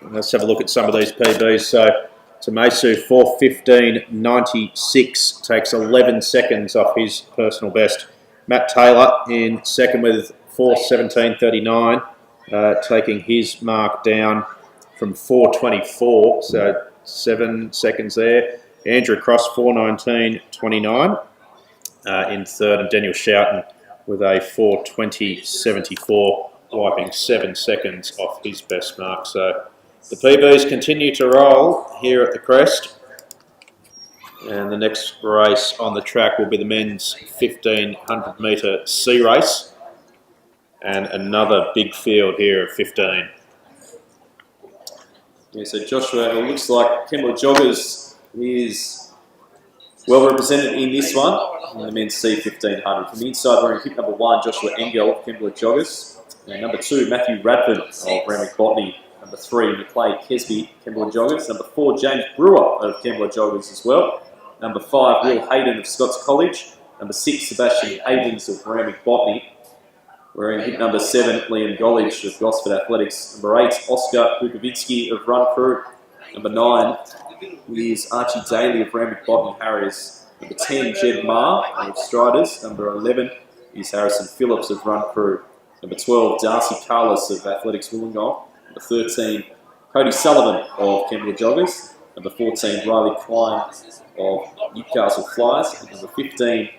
Let's have a look at some of these PBs. So Tomasu 4:15.96 takes 11 seconds off his personal best. Matt Taylor in second with 4:17.39, taking his mark down from 4:24, so 7 seconds there. Andrew Cross 4:19.29 in third, and Daniel Shoughton with a 4:20.74. Wiping 7 seconds off his best mark. So the PBs continue to roll here at the Crest. And the next race on the track will be the men's 1500 metre C race. And another big field here of 15. Yeah, so Joshua, it looks like Kembla Joggers is well represented in this one. In the men's C1500. From the inside, wearing hip number 1, Joshua Engel of Kembla Joggers. And number 2, Matthew Radford of Randwick Botany. Number 3, Macleay Kesby, Kembla Joggers. Number 4, James Brewer of Kembla Joggers as well. Number 5, Will Hayden of Scots College. Number 6, Sebastian Havens of Randwick Botany. Wearing hip number 7, Liam Gollage of Gosford Athletics. Number 8, Oscar Bukovinsky of Run Crew. Number 9 is Archie Daly of Randwick Botany Harriers. Number 10, Jed Marr of Striders. Number 11 is Harrison Phillips of Run Crew. Number 12, Darcy Carlos of Athletics Wollongong. Number 13, Cody Sullivan of Kembla Joggers. Number 14, Riley Klein of Newcastle Flyers. And number 15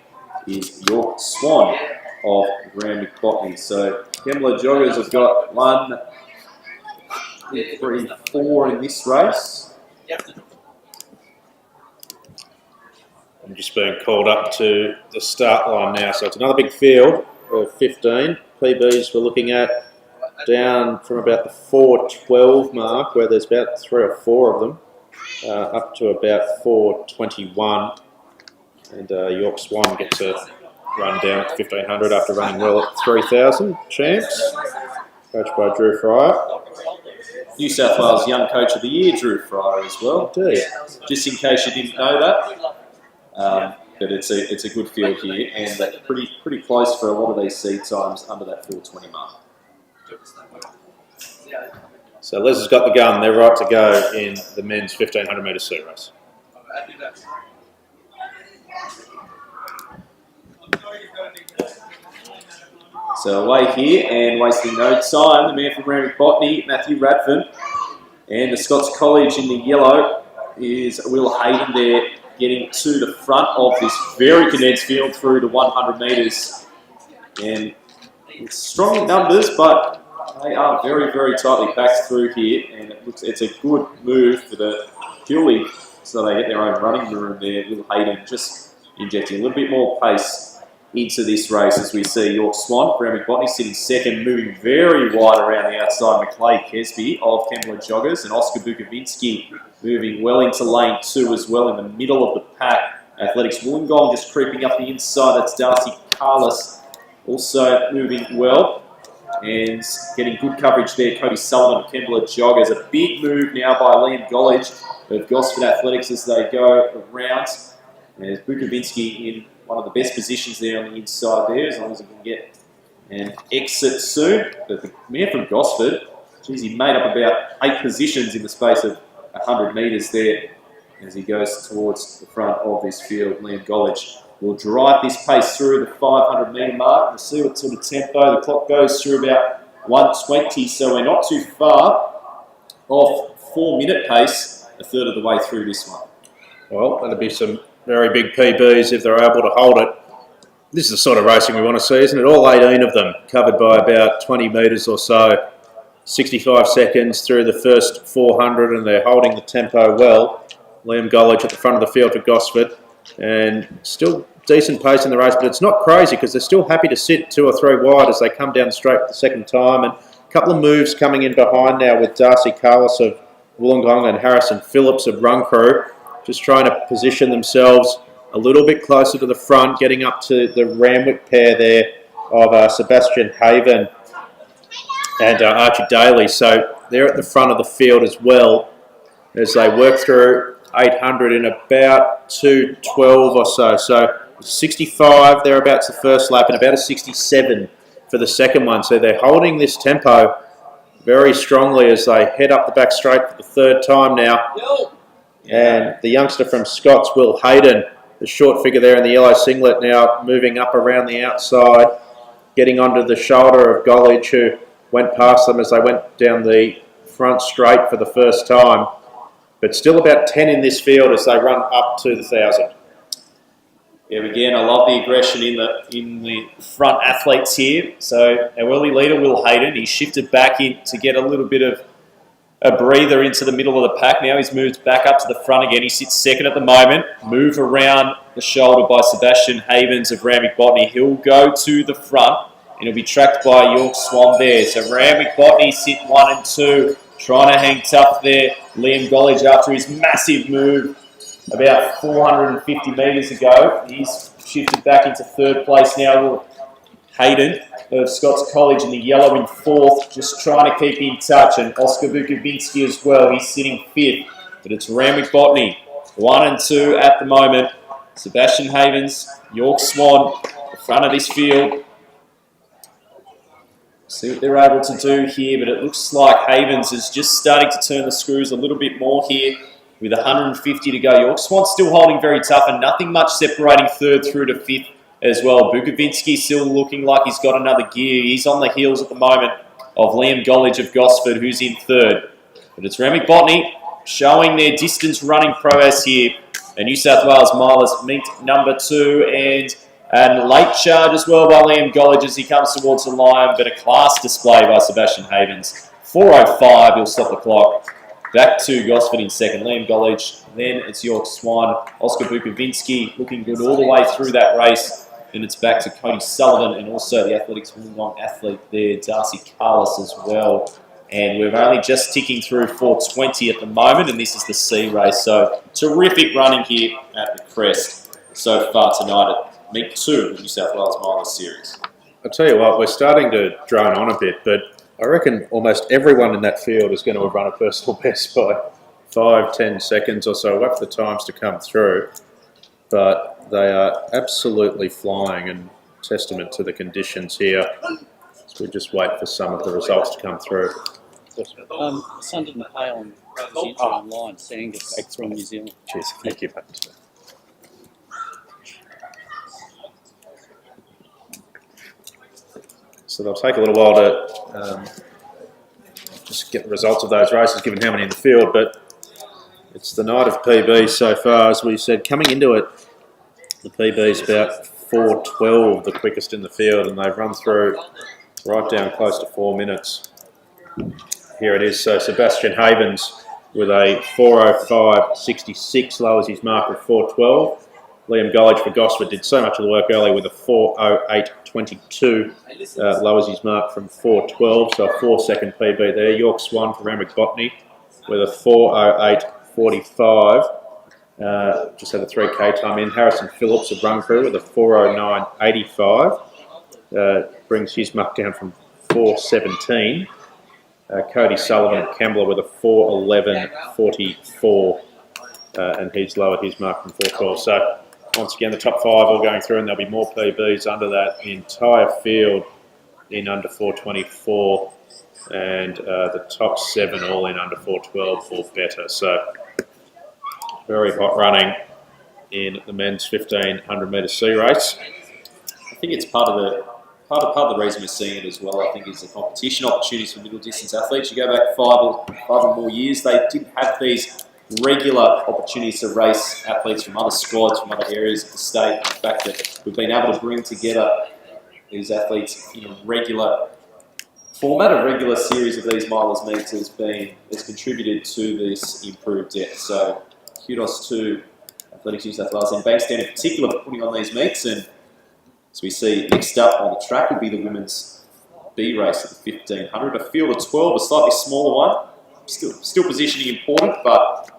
is York Swan of Randwick Botany. So Kembla Joggers have got 1, 2, 3, 4 in this race. I'm just being called up to the start line now. So it's another big field of 15. PBs we're looking at down from about the 4:12 mark, where there's about 3 or 4 of them, up to about 4:21. And York Swan gets a run down at 1500 after running well at 3000. Champs, coached by Drew Fryer. New South Wales Young Coach of the Year, Drew Fryer, as well. Indeed. Just in case you didn't know that. But it's a good field here, and pretty close for a lot of these seed times under that 4:20 mark. So Les has got the gun. They're right to go in the men's 1500 metre C race. So away here and wasting no time, the man from Randwick Botany, Matthew Radford, and the Scots College in the yellow is Will Hayden there, getting to the front of this very condensed field through to 100 metres. And it's strong in numbers, but they are very, very tightly packed through here. And it's a good move for the purely so they get their own running room there. Will Hayden just injecting a little bit more pace into this race as we see York Swan, Randwick Botany sitting second, moving very wide around the outside. Macleay Kesby of Kembla Joggers and Oscar Bukovinsky moving well into lane 2 as well in the middle of the pack Athletics Wollongong just creeping up the inside. That's Darcy Carlos also moving well and getting good coverage there. Cody Sullivan of Kembla joggers. A big move now by Liam Gollage of Gosford Athletics as they go around. There's Bukovinsky in one of the best positions there on the inside there, as long as he can get an exit soon. But the man from Gosford, geez, he made up about 8 positions in the space of 100 metres there as he goes towards the front of this field. Liam Gollage will drive this pace through the 500 metre mark. We'll see what sort of tempo. The clock goes through about 1:20, so we're not too far off 4-minute pace, a third of the way through this one. Well, that'll be some very big PBs if they're able to hold it. This is the sort of racing we want to see, isn't it? All 18 of them covered by about 20 metres or so. 65 seconds through the first 400, and they're holding the tempo well. Liam Gollage at the front of the field for Gosford, and still decent pace in the race, but it's not crazy because they're still happy to sit 2 or 3 wide as they come down straight for the second time. And a couple of moves coming in behind now with Darcy Carlos of Wollongong and Harrison Phillips of Run Crew, just trying to position themselves a little bit closer to the front, getting up to the Ramwick pair there of Sebastian Haven and Archie Daly. So they're at the front of the field as well as they work through 800 in about 2:12 or so. So 65 thereabouts the first lap and about a 67 for the second one. So they're holding this tempo very strongly as they head up the back straight for the third time now. And the youngster from Scots, Will Hayden, the short figure there in the yellow singlet, now moving up around the outside, getting onto the shoulder of Gollage, who went past them as they went down the front straight for the first time. But still about 10 in this field as they run up to the 1,000. Yeah, again, I love the aggression in the front athletes here. So our early leader, Will Hayden, he shifted back in to get a little bit of a breather into the middle of the pack. Now he's moved back up to the front again. He sits second at the moment. Move around the shoulder by Sebastian Havens of Ramwick Botany. He'll go to the front and he'll be tracked by York Swan there. So Ramwick Botany sit 1 and 2, trying to hang tough there. Liam Gollage, after his massive move about 450 metres ago, he's shifted back into third place now. Will Hayden of Scots College in the yellow in fourth, just trying to keep in touch, and Oscar Bukovinsky as well, he's sitting fifth. But it's Ramwick Botany, 1 and 2 at the moment. Sebastian Havens, York Swan, the front of this field. See what they're able to do here, but it looks like Havens is just starting to turn the screws a little bit more here with 150 to go. York Swan still holding very tough and nothing much separating third through to fifth as well. Bukovinsky still looking like he's got another gear. He's on the heels at the moment of Liam Gollage of Gosford, who's in third. But it's Ramwick Botany showing their distance running prowess here. The New South Wales Milers meet number 2, and late charge as well by Liam Gollage as he comes towards the line, but a class display by Sebastian Havens. 4:05, he'll stop the clock. Back to Gosford in second, Liam Gollage. Then it's York Swan, Oscar Bukovinsky looking good all the way through that race. Then it's back to Cody Sullivan and also the Athletics Wollongong athlete there, Darcy Carlos as well. And we're only just ticking through 4:20 at the moment, and this is the C race. So terrific running here at the Crest so far tonight at Meet 2 of the New South Wales Milers Series. I'll tell you what, we're starting to drone on a bit, but I reckon almost everyone in that field is going to have run a personal best by 5-10 seconds or so. We'll have the times to come through, but they are absolutely flying, and testament to the conditions here. So we'll just wait for some of the results to come through. Sunday McHale is online, saying it's back from New Zealand. Cheers, thank you, mate. So they'll take a little while to just get the results of those races, given how many in the field, but it's the night of PB so far, as we said. Coming into it, the PB is about 4:12, the quickest in the field, and they've run through right down close to 4 minutes. Here it is, so Sebastian Havens with a 4:05.66, lowers his mark of 4:12. Liam Gollage for Gosford did so much of the work early with a 4:08.22, lowers his mark from 4:12, so a 4-second PB there. York Swan for Ramwick Botany with a 4:08.45, just had a 3K time in. Harrison Phillips of Run Crew with a 4:09.85. Brings his mark down from 4:17. Cody Sullivan of Kembla with a 4:11.44. And he's lowered his mark from 4:12. So once again, the top 5 all going through, and there'll be more PBs under that. The entire field in under 4:24, and the top 7 all in under 4:12 or better. So very hot running in the men's 1500 metre C race. I think it's part of the reason we're seeing it as well. I think is the competition opportunities for middle distance athletes. You go back five or more years, they didn't have these regular opportunities to race athletes from other squads, from other areas of the state. The fact that we've been able to bring together these athletes in a regular format, a regular series of these milers meets has contributed to this improved depth. So kudos to Athletics New South Wales and Bankstown in particular for putting on these meets. And as we see next up on the track will be the women's B race at the 1500. A field of 12, a slightly smaller one. Still positioning important, but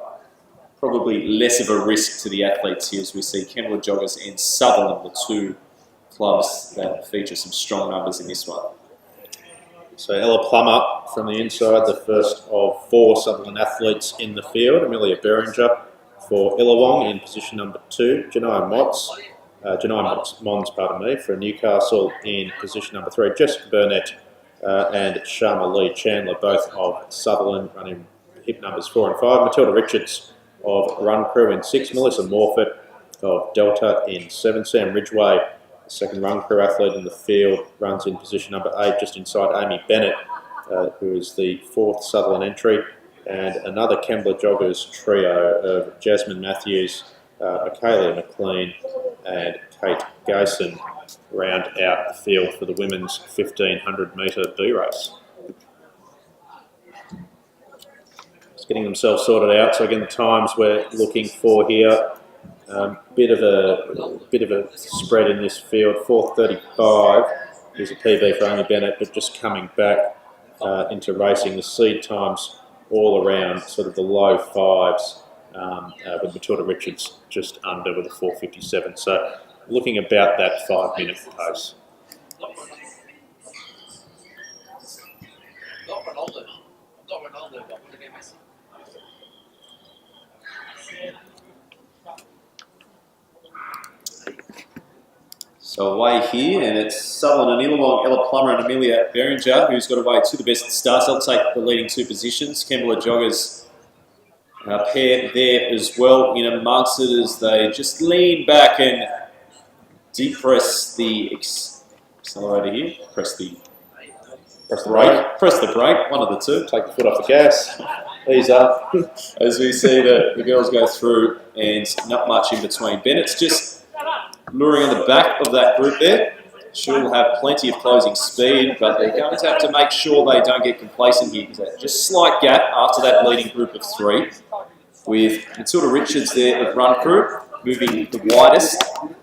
probably less of a risk to the athletes here as we see Kembla Joggers and Sutherland, the 2 clubs that feature some strong numbers in this one. So Ella Plummer from the inside, the first of 4 Sutherland athletes in the field. Amelia Beringer for Illawong in position number 2. Janai Mons, for Newcastle in position number 3. Jessica Burnett and Sharma Lee Chandler, both of Sutherland, running hip numbers 4 and 5. Matilda Richards of Run Crew in 6. Melissa Morfitt of Delta in 7. Sam Ridgway, the second Run Crew athlete in the field, runs in position number 8, just inside Amy Bennett, who is the 4th Sutherland entry. And another Kembla Joggers trio of Jasmine Matthews, Michaela McLean and Kate Gayson round out the field for the women's 1500 metre B race. Just getting themselves sorted out. So again, the times we're looking for here, bit of a spread in this field. 4:35 is a PB for Amy Bennett, but just coming back into racing. The seed times all around sort of the low 5s, with Matilda Richards just under with a 4:57. So looking about that 5-minute pace. So away here, and it's Sutherland and Illawong, Ella Plummer and Amelia Beringer, who's got away to the best starts. They'll take the leading 2 positions. Kembla Joggers pair there as well in amongst it as they just lean back and depress the accelerator here. Press the brake, one of the 2. Take the foot off the gas. Ease up. As we see the girls go through and not much in between. Bennett's just luring on the back of that group there. She'll have plenty of closing speed, but they're going to have to make sure they don't get complacent here because there's just slight gap after that leading group of 3. With Matilda Richards there of Run Crew, moving the widest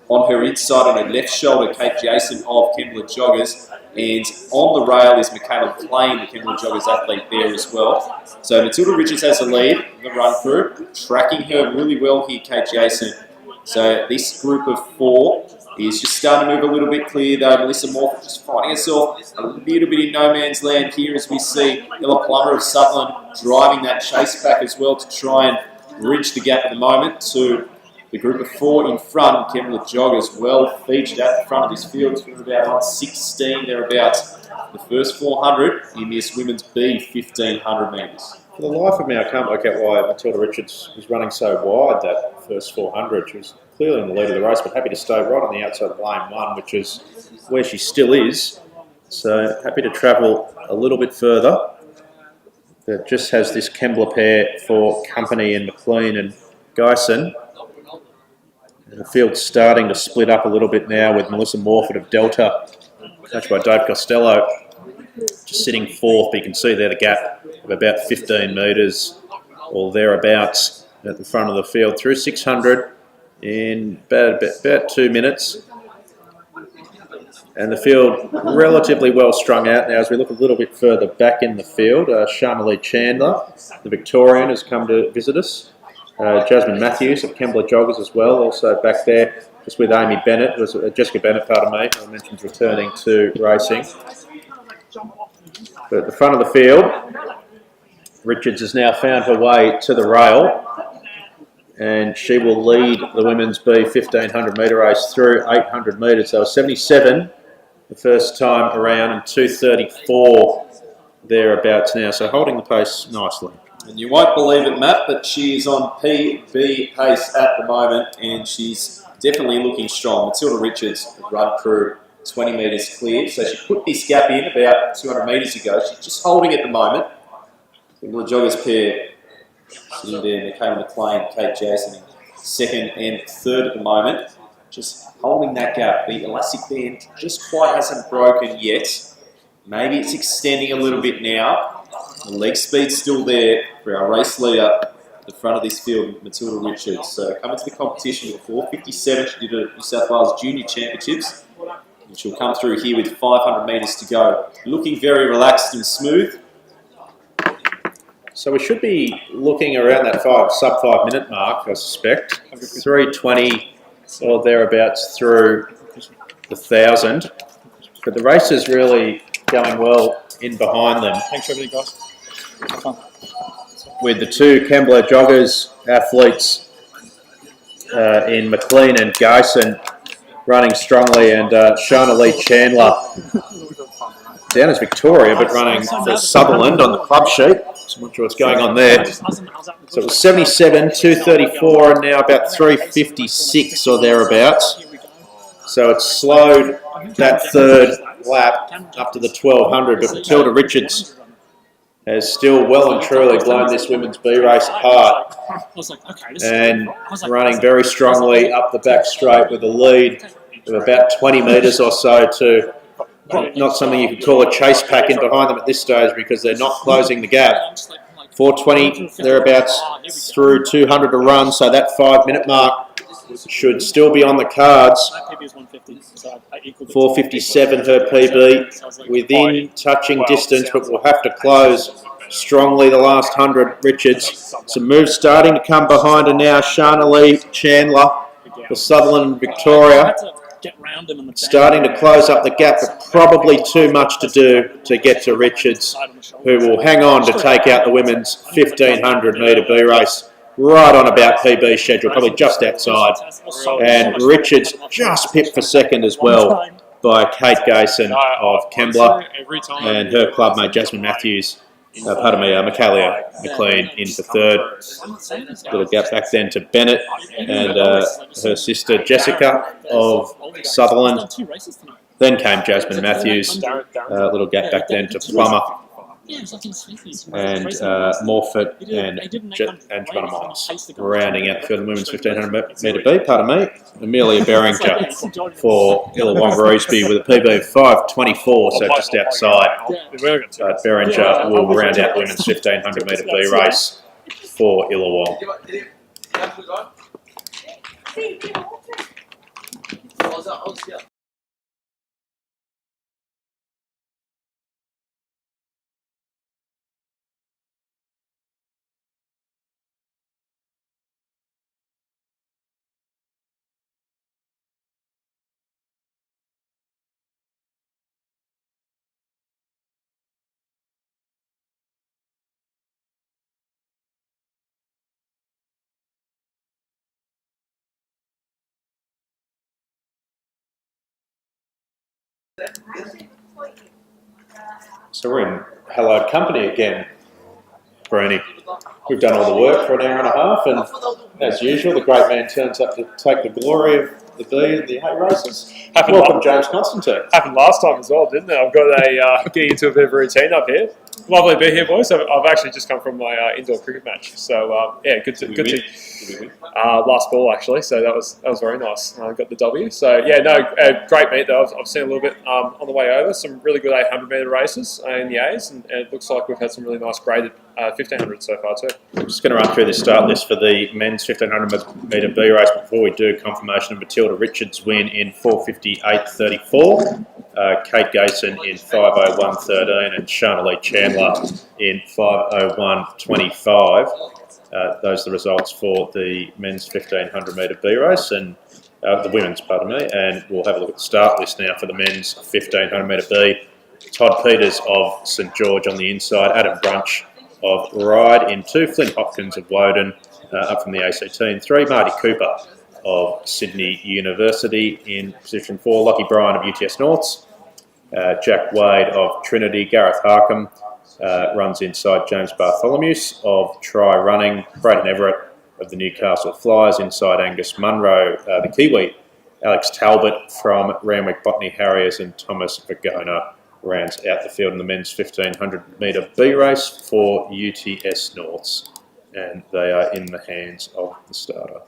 on her inside on her left shoulder, Kate Jason of Kembla Joggers, and on the rail is Michaela McLean, the Kembla Joggers athlete there as well. So Matilda Richards has the lead in the Run Crew, tracking her really well here, Kate Jason. So this group of 4 is just starting to move a little bit clear though. Melissa Morfitt just finding herself a little bit in no man's land here as we see Ella Plummer of Sutherland driving that chase back as well to try and bridge the gap at the moment to the group of 4 in front. Kembla Joggers well featured at the front of this field. It's about 1:16 thereabouts. The first 400 in this women's B 1500 metres. For the life of me, I can't work out why Matilda Richards was running so wide that first 400. She was clearly in the lead of the race, but happy to stay right on the outside of lane 1, which is where she still is. So happy to travel a little bit further. It just has this Kembla pair for Company and McLean and Guyson. And the field's starting to split up a little bit now with Melissa Morfitt of Delta, coached by Dave Costello, just sitting 4th. But you can see there the gap of about 15 metres or thereabouts at the front of the field through 600 in about 2 minutes. And the field relatively well strung out now as we look a little bit further back in the field. Sharma Lee Chandler, the Victorian, has come to visit us. Jasmine Matthews of Kembla Joggers as well, also back there, just with Amy Bennett, was Jessica Bennett, pardon me, I mentioned returning to racing. But at the front of the field, Richards has now found her way to the rail, and she will lead the women's B 1500 metre race through 800 metres. So 77 the first time around and 2:34 thereabouts now, so holding the pace nicely. And you won't believe it, Matt, but she is on PB pace at the moment, and she's definitely looking strong. Matilda Richards had run through 20 metres clear, so she put this gap in about 200 metres ago. She's just holding at the moment. The Joggers pair sitting there, Michaela McLean, Kate Jason, second and third at the moment. Just holding that gap. The elastic band just quite hasn't broken yet. Maybe it's extending a little bit now. The leg speed's still there for our race leader at the front of this field, Matilda Richards. So coming to the competition with 4:57, she did a New South Wales Junior Championships. And she'll come through here with 500 metres to go. Looking very relaxed and smooth. So we should be looking around that sub 5 minute mark, I suspect. 3:20 or thereabouts through the 1,000. But the race is really going well in behind them. Thanks for everything, guys. With the two Kembla Joggers athletes in McLean and Gayson running strongly, and Shana Lee Chandler down as Victoria, but running for Sutherland on the club sheet. So I'm not sure what's going on there. So it was 77, 2:34, and now about 3:56 or thereabouts. So it's slowed that third lap up to the 1200, but Matilda Richards has still well and truly blown this women's B race apart, and running very strongly up the back straight with a lead of about 20 metres or so to not something you could call a chase pack in behind them at this stage, because they're not closing the gap. 4:20 thereabouts through 200 to run, so that 5 minute mark should still be on the cards. 4:57 her PB, within touching distance, but will have to close strongly the last 100. Richards, some moves starting to come behind her now. Shana Lee Chandler for Sutherland and Victoria, starting to close up the gap, but probably too much to do to get to Richards, who will hang on to take out the women's 1500 metre B race right on about PB schedule, probably just outside. And Richards just pipped for second as well by Kate Gayson of Kembla, and her clubmate Jasmine Matthews, Michaela McLean in for third. Little gap back then to Bennett and her sister Jessica of Sutherland. Then came Jasmine Matthews. Little gap back then to Plummer and Morford and Joanna Miles. Rounding out for the women's 1500 metre B, pardon me, Amelia Beringer for Illawong Rewsbury with a PB of 5:24, so just outside. But Beringer will round out the women's 1500 metre B race for Illawong. So we're in hallowed company again, Brony. We've done all the work for an hour and a half, and as usual, the great man turns up to take the glory of the B and the A races. Welcome, James Constantine. Happened last time as well, didn't it? I've got getting into a bit of a routine up here. Lovely to be here, boys. I've actually just come from my indoor cricket match, so yeah, good to last ball actually. So that was very nice. I got the W. So yeah, no, great meet though. I've seen a little bit on the way over. Some really good 800 metre races in the A's, and it looks like we've had some really nice graded 1500 so far too. I'm just going to run through the start list for the men's 1500 metre B race before we do. Confirmation of Matilda Richards' win in 4:58.34. Kate Gayson in 5:01.13 and Shana Lee Chandler in 5:01.25. those are the results for the men's 1500 metre B race and the women's, pardon me. And we'll have a look at the start list now for the men's 1500 metre B. Todd Peters of St George on the inside, Adam Brunch of Ryde in 2, Flynn Hopkins of Woden up from the ACT in 3, Marty Cooper of Sydney University in position 4, Lockie Bryan of UTS Norths, Jack Wade of Trinity, Gareth Harkham runs inside James Bartholomew's of Try Running, Braden Everett of the Newcastle Flyers inside Angus Munro, the Kiwi, Alex Talbot from Randwick Botany Harriers, and Thomas Vagona rounds out the field in the men's 1500 metre B race for UTS Norths, and they are in the hands of the starter.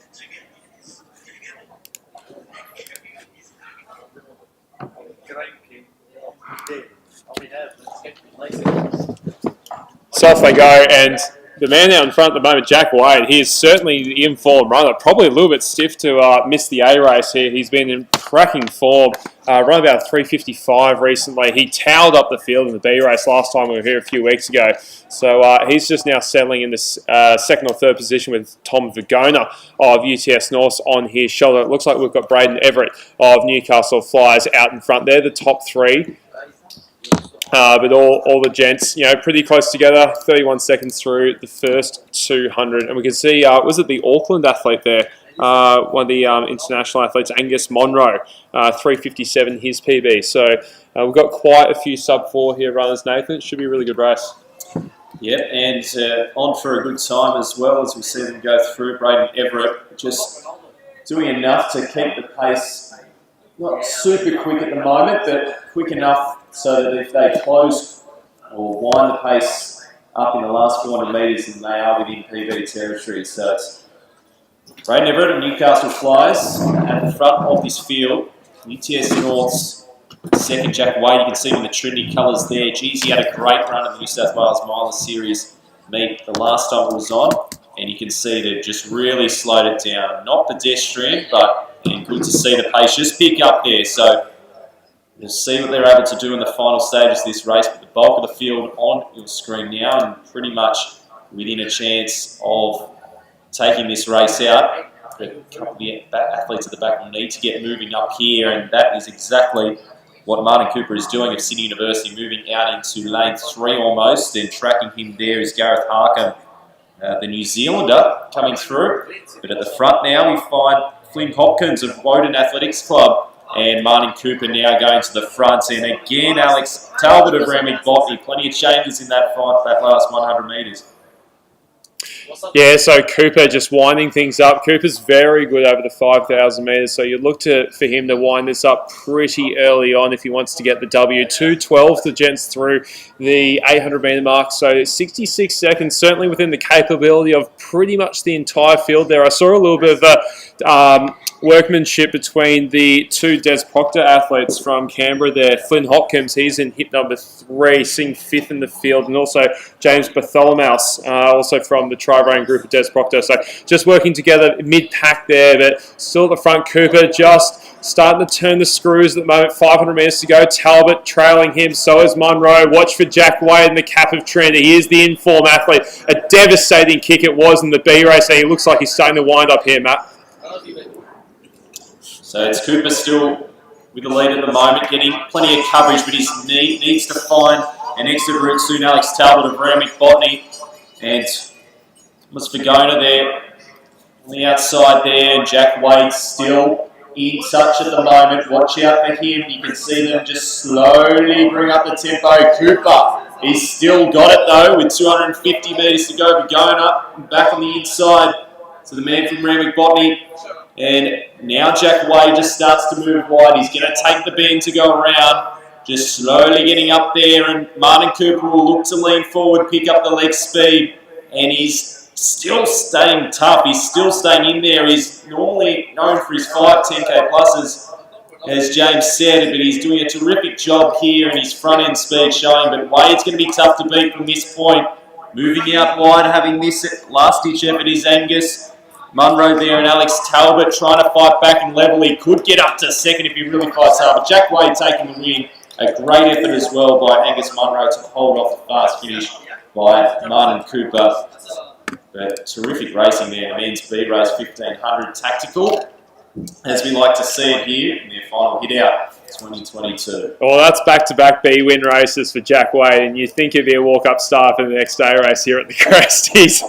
So off they go, and the man out in front at the moment, Jack Wade, he is certainly the in-form runner. Probably a little bit stiff to miss the A-race here. He's been in cracking form, run about 3:55 recently. He towed up the field in the B-race last time we were here a few weeks ago. So he's just now settling in this second or third position with Tom Vagona of UTS North on his shoulder. It looks like we've got Braden Everett of Newcastle Flyers out in front. They're the top 3. But all the gents, pretty close together, 31 seconds through the first 200. And we can see, was it the Auckland athlete there? One of the international athletes, Angus Monroe, 3:57 his PB. So we've got quite a few sub-4 here runners, Nathan. It should be a really good race. Yep, and on for a good time as well as we see them go through. Braden Everett just doing enough to keep the pace, not super quick at the moment, but quick enough so that if they close or wind the pace up in the last 400 metres, then they are within PB territory. So it's Braden Everett and Newcastle Flyers at the front of this field. UTS North's second, Jack Wade. You can see him in the Trinity colours there. Geez, he had a great run in the New South Wales Milers Series meet the last time it was on. And you can see they've just really slowed it down. Not pedestrian, but good to see the pace just pick up there. So you'll see what they're able to do in the final stages of this race. But the bulk of the field on your screen now and pretty much within a chance of taking this race out. A couple of the athletes at the back will need to get moving up here, and that is exactly what Martin Cooper is doing at Sydney University, moving out into lane 3 almost, and tracking him there is Gareth Harkham, the New Zealander, coming through. But at the front now we find Flynn Hopkins of Woden Athletics Club, and Martin Cooper now going to the front. And again, Alex Talbot of Randwick Botany, plenty of changes in that last 100 metres. Yeah, so Cooper just winding things up. Cooper's very good over the 5,000 metres, so you look for him to wind this up pretty early on if he wants to get the W. 2:12 the gents through the 800 metre mark, so 66 seconds, certainly within the capability of pretty much the entire field there. I saw a little bit of workmanship between the 2 Des Proctor athletes from Canberra there. Flynn Hopkins, he's in hip number 3, sitting 5th in the field, and also James Bartholomew, also from the Tri-Brain group of Des Proctor. So just working together mid-pack there, but still at the front. Cooper just starting to turn the screws at the moment. 500 metres to go. Talbot trailing him. So is Munro. Watch for Jack Wade in the cap of Trinity. He is the in-form athlete. A devastating kick it was in the B race, and he looks like he's starting to wind up here, Matt. So it's Cooper still with the lead at the moment, getting plenty of coverage, but he needs to find an exit route soon. Alex Talbot of Randwick Botany, and Thomas Vagona there on the outside there, and Jack Wade still in touch at the moment. Watch out for him. You can see them just slowly bring up the tempo. Cooper, he's still got it though with 250 metres to go. Vagona back on the inside to the man from Randwick Botany. And now Jack Wade just starts to move wide. He's going to take the bend to go around. Just slowly getting up there. And Martin Cooper will look to lean forward, pick up the leg speed. And he's still staying tough. He's still staying in there. He's normally known for his 5, 10K pluses, as James said. But he's doing a terrific job here. And his front end speed showing. But Wade's going to be tough to beat from this point. Moving out wide, having this last ditch effort is Angus Munro there, and Alex Talbot trying to fight back and level. He could get up to second if he really fights hard, but Jack Wade taking the win. A great effort as well by Angus Munro to hold off the fast finish by Martin Cooper. But terrific racing there. The men's B race 1500 tactical, as we like to see it here in their final hit out 2022. Well, that's back-to-back B-win races for Jack Wade, and you think he'd be a walk-up star for the next day race here at the Crest. He's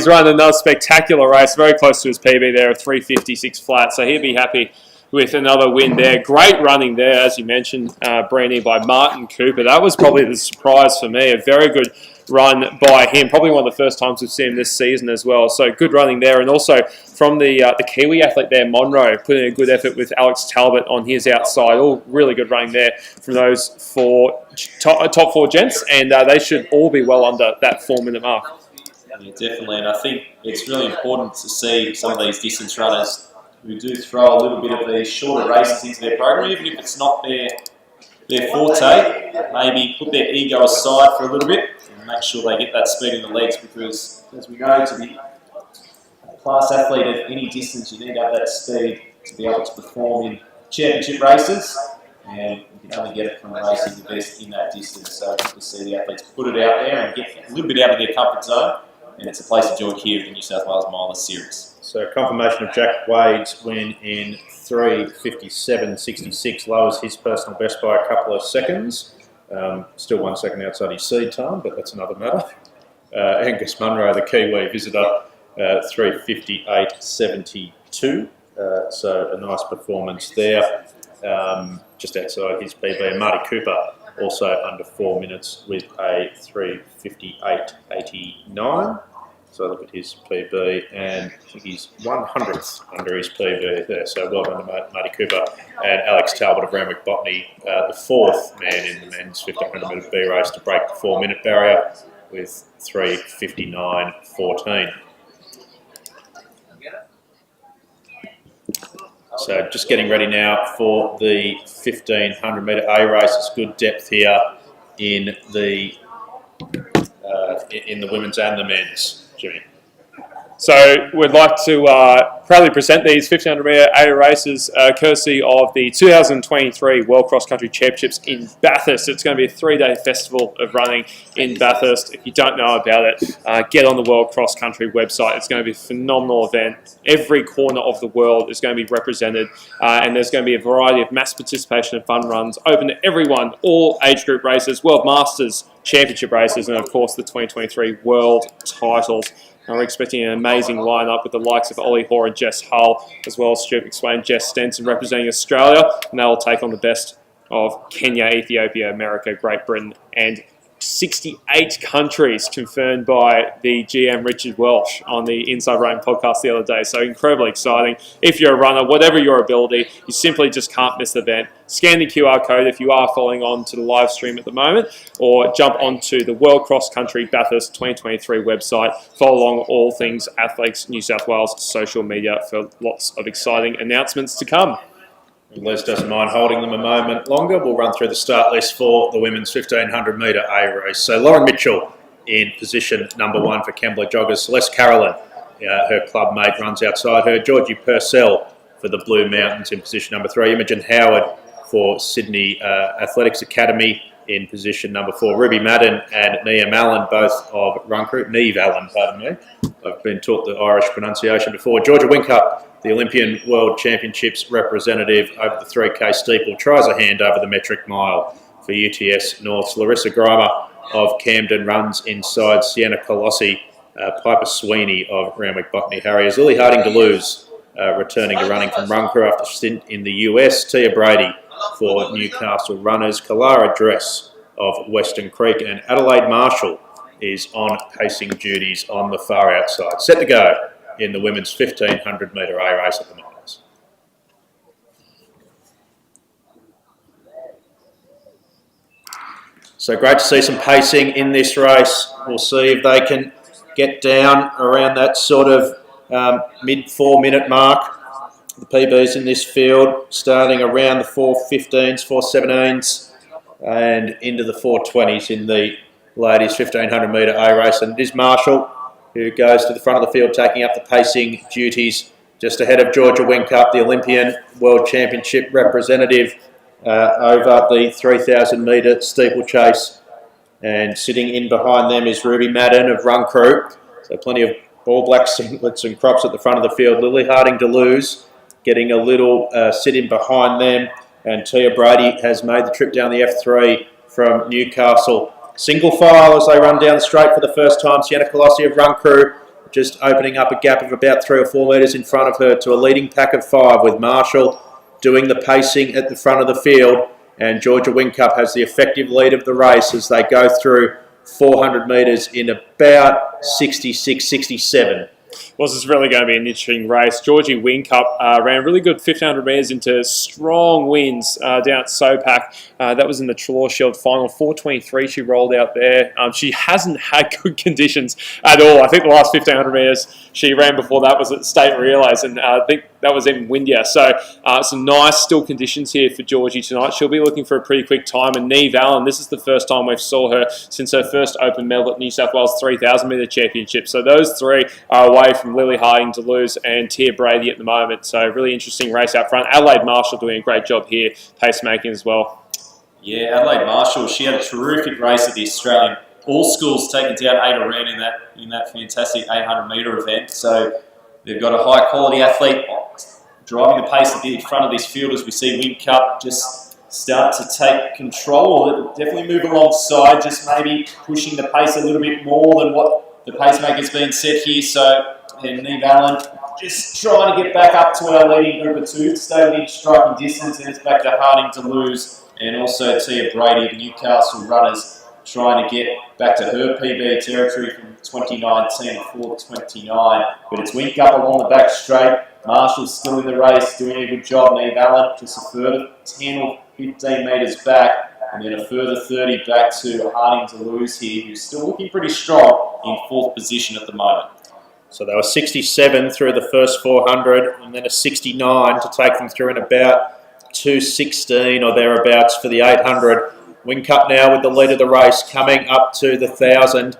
run another spectacular race, very close to his PB there, of 3:56 flat, so he'll be happy with another win there. Great running there, as you mentioned, Breeny, by Martin Cooper. That was probably the surprise for me. A very good run by him. Probably one of the first times we've seen him this season as well. So good running there. And also from the Kiwi athlete there, Monroe, putting a good effort with Alex Talbot on his outside. All really good running there from those top four gents. And they should all be well under that 4-minute mark. Yeah, definitely. And I think it's really important to see some of these distance runners who do throw a little bit of these shorter races into their program, even if it's not their forte. Maybe put their ego aside for a little bit and make sure they get that speed in the legs, because as we know, to be a class athlete at any distance, you need to have that speed to be able to perform in championship races, and you can only get it from racing the best in that distance. So good to see the athletes put it out there and get a little bit out of their comfort zone, and it's a place to enjoy here at the New South Wales Milers Series. So confirmation of Jack Wade's win in 3:57.66, lowers his personal best by a couple of seconds. Still 1 second outside his seed time, but that's another matter. Angus Munro, the Kiwi visitor, 3:58.72. So a nice performance there, just outside his PB. And Marty Cooper also under 4 minutes with a 3:58.89. So look at his PB, and I think he's 100th under his PB there. So well done to Marty Cooper and Alex Talbot of Randwick Botany, the 4th man in the men's 1500 metre B race to break the 4-minute barrier with 3:59.14. So just getting ready now for the 1500 metre A race. It's good depth here in the women's and the men's. Jimmy. So we'd like to proudly present these 1500 metre A races courtesy of the 2023 World Cross Country Championships in Bathurst. It's going to be a 3-day festival of running in Bathurst. If you don't know about it, get on the World Cross Country website. It's going to be a phenomenal event. Every corner of the world is going to be represented, and there's going to be a variety of mass participation and fun runs open to everyone, all age group races, World Masters Championship races, and of course the 2023 World Titles. And we're expecting an amazing lineup with the likes of Ollie Hoare and Jess Hull, as well as Stuart McSwain, Jess Stenson representing Australia, and they'll take on the best of Kenya, Ethiopia, America, Great Britain, and 68 countries confirmed by the GM Richard Welsh on the Inside Running podcast the other day. So incredibly exciting. If you're a runner, whatever your ability, you simply just can't miss the event. Scan the QR code if you are following on to the live stream at the moment, or jump onto the World Cross Country Bathurst 2023 website. Follow along all things Athletics New South Wales social media for lots of exciting announcements to come. Les doesn't mind holding them a moment longer. We'll run through the start list for the women's 1500 metre A race. So Lauren Mitchell in position number 1 for Kembla joggers. Celeste Carolyn, her club mate, runs outside her. Georgie Purcell for the Blue Mountains in position number 3. Imogen Howard for Sydney Athletics Academy in position number 4. Ruby Madden and Neve Allen, both of Run Crew. Neve Allen, pardon me. I've been taught the Irish pronunciation before. Georgia Winkup, the Olympian World Championships representative over the 3K steeple, tries a hand over the metric mile for UTS North's. Larissa Grimer of Camden runs inside Sienna Colossi. Piper Sweeney of Randwick Botany Harriers. Lily Harding-Deleuze returning to running from Run Crew after a stint in the US. Tia Brady for Newcastle Runners. Kalara Dress of Western Creek, and Adelaide Marshall is on pacing duties on the far outside. Set to go in the women's 1500 metre A race at the Milers. So great to see some pacing in this race. We'll see if they can get down around that sort of mid 4-minute mark. The PBs in this field starting around the 4:15s, 4:17s, and into the 4:20s in the ladies 1500 metre A race. And it is Marshall who goes to the front of the field, taking up the pacing duties just ahead of Georgia Winkup, the Olympian World Championship representative, over the 3,000 metre steeplechase. And sitting in behind them is Ruby Madden of Run Crew. So plenty of all black singlets and crops at the front of the field. Lily Harding-Deleuze getting a little sit-in behind them. And Tia Brady has made the trip down the F3 from Newcastle. Single file as they run down the straight for the first time. Sienna Colossi of Run Crew just opening up a gap of about 3 or 4 metres in front of her to a leading pack of 5, with Marshall doing the pacing at the front of the field. And Georgia Whincup has the effective lead of the race as they go through 400 metres in about 66, 67. Well, this is really going to be an interesting race. Georgie Whincup ran really good 1500 metres into strong winds down at Sopak. That was in the Trelaw Shield final. 4:23 she rolled out there. She hasn't had good conditions at all. I think the last 1500 metres she ran before that was at State Relays, and I think that was even windier. So some nice still conditions here for Georgie tonight. She'll be looking for a pretty quick time. And Neve Allen, this is the first time we've saw her since her first open medal at New South Wales 3000 metre championship. So those three are away from Lily Harding-Deleuze and Tia Brady at the moment. So really interesting race out front. Adelaide Marshall doing a great job here, pacemaking as well. Yeah, Adelaide Marshall, she had a terrific race at the Australian All Schools, taking down Ada Wren in that fantastic 800 metre event. So they've got a high quality athlete driving the pace at the front of this field as we see Whincup just start to take control. Definitely move alongside, just maybe pushing the pace a little bit more than what the pacemaker's been set here. So, and Neve Allen just trying to get back up to our leading group of 2, stay within striking distance, and it's back to Harding-Deleuze and also Tia Brady, the Newcastle runners, trying to get back to her PB territory from 2019 at 4:29. But it's Whincup along the back straight. Marshall's still in the race, doing a good job. Neve Allen just a further 10 or 15 metres back, and then a further 30 back to Harding-Deleuze here, who's still looking pretty strong in 4th position at the moment. So they were 67 through the first 400, and then a 69 to take them through in about 2:16 or thereabouts for the 800. Whincup now with the lead of the race, coming up to the 1,000,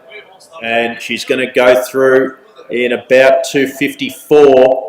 and she's going to go through in about 2:54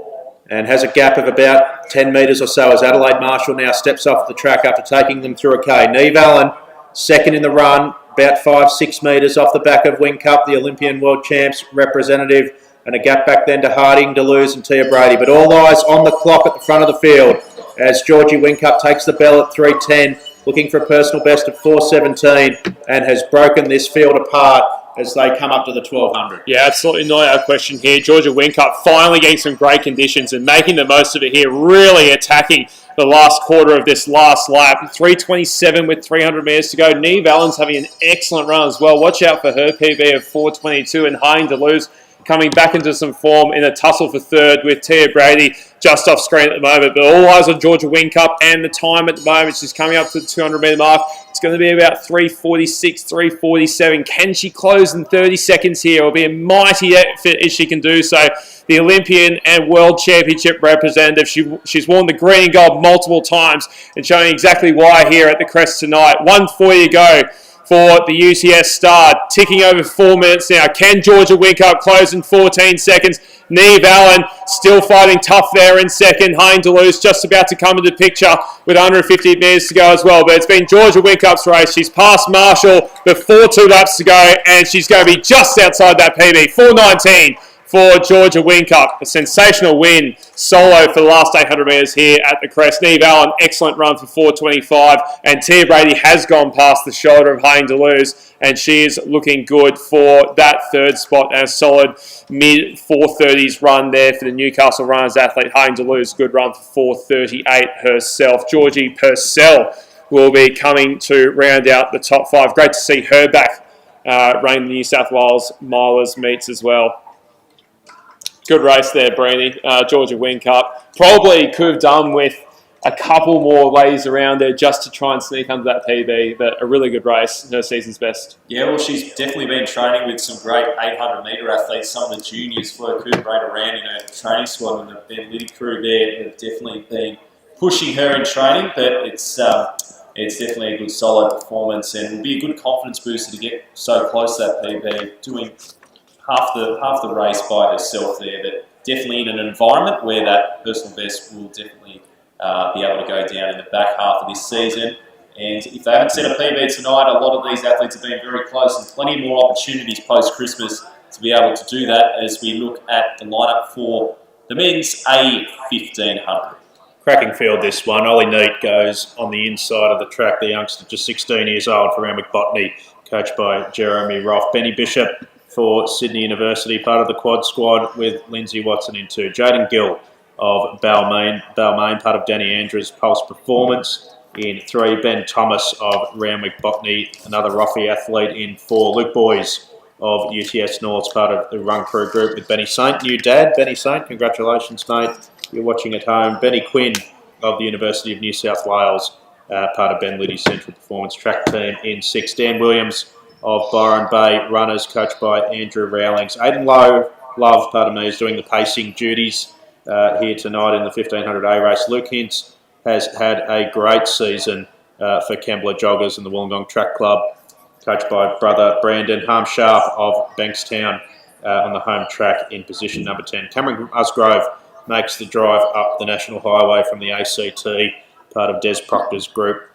and has a gap of about 10 metres or so as Adelaide Marshall now steps off the track after taking them through a K. Neve Allen, second in the run, about 5-6 metres off the back of Whincup, the Olympian World Champs representative, and a gap back then to Harding-Deleuze and Tia Brady. But all eyes on the clock at the front of the field as Georgie Whincup takes the bell at 3:10, looking for a personal best of 4:17, and has broken this field apart as they come up to the 1200. Yeah, absolutely not our question here. Georgia Whincup finally getting some great conditions and making the most of it here, really attacking the last quarter of this last lap. 3:27 with 300 metres to go. Neve Allen's having an excellent run as well. Watch out for her PB of 4:22, and Harding-Deleuze coming back into some form in a tussle for third with Tia Brady just off screen at the moment. But all eyes on Georgia Whincup, and the time at the moment, she's coming up to the 200 metre mark. It's going to be about 3:46, 3:47. Can she close in 30 seconds here? It'll be a mighty effort if she can do so. The Olympian and World Championship representative. She's worn the green and gold multiple times and showing exactly why here at the Crest tonight. 1:40 to go for the UTS Star, ticking over 4 minutes now. Can Georgia Whincup close in 14 seconds? Neve Allen still fighting tough there in second. Harding-Deleuze just about to come into the picture with 150 metres to go as well. But it's been Georgia Whincup's race. She's passed Marshall before 2 laps to go, and she's going to be just outside that PB. 4:19 for Georgia Whincup. A sensational win solo for the last 800 metres here at the Crest. Neve Allen, excellent run for 4:25. And Tia Brady has gone past the shoulder of Harding-Deleuze, and she is looking good for that third spot and a solid mid-4:30s run there for the Newcastle runners athlete. Harding-Deleuze, good run for 4:38 herself. Georgie Purcell will be coming to round out the top 5. Great to see her back running the New South Wales Milers meets as well. Good race there, Breeny. Georgia Whincup. Probably could have done with a couple more lays around there just to try and sneak under that PB, but a really good race, her season's best. Yeah, well, she's definitely been training with some great 800 metre athletes. Some of the juniors, Flo Cooper ran in her training squad, and the Ben Liddy crew there have definitely been pushing her in training, but it's definitely a good solid performance, and will be a good confidence booster to get so close to that PB, doing half the race by herself there, but definitely in an environment where that personal best will definitely be able to go down in the back half of this season. And if they haven't set a PB tonight, a lot of these athletes have been very close, and plenty more opportunities post-Christmas to be able to do that as we look at the lineup for the men's A1500. Cracking field this one. Ollie Neat goes on the inside of the track. The youngster, just 16 years old, for Randwick Botany, coached by Jeremy Roth. Benny Bishop for Sydney University, part of the quad squad with Lindsay Watson in 2. Jaden Gill of Balmain, part of Danny Andrews' Pulse Performance in 3. Ben Thomas of Randwick Botany, another Roffey athlete in 4. Luke Boys of UTS North, part of the run crew group with Benny Saint. New dad, Benny Saint, congratulations, mate. You're watching at home. Benny Quinn of the University of New South Wales, part of Ben Liddy's Central Performance track team in 6. Dan Williams of Byron Bay Runners, coached by Andrew Rowlings. Aidan Love, pardon me, is doing the pacing duties here tonight in the 1500 A race. Luke Hintz has had a great season for Kembla Joggers and the Wollongong Track Club, coached by brother Brandon. Harm Sharp of Bankstown on the home track in position number 10. Cameron Musgrove makes the drive up the National Highway from the ACT, part of Des Proctor's group.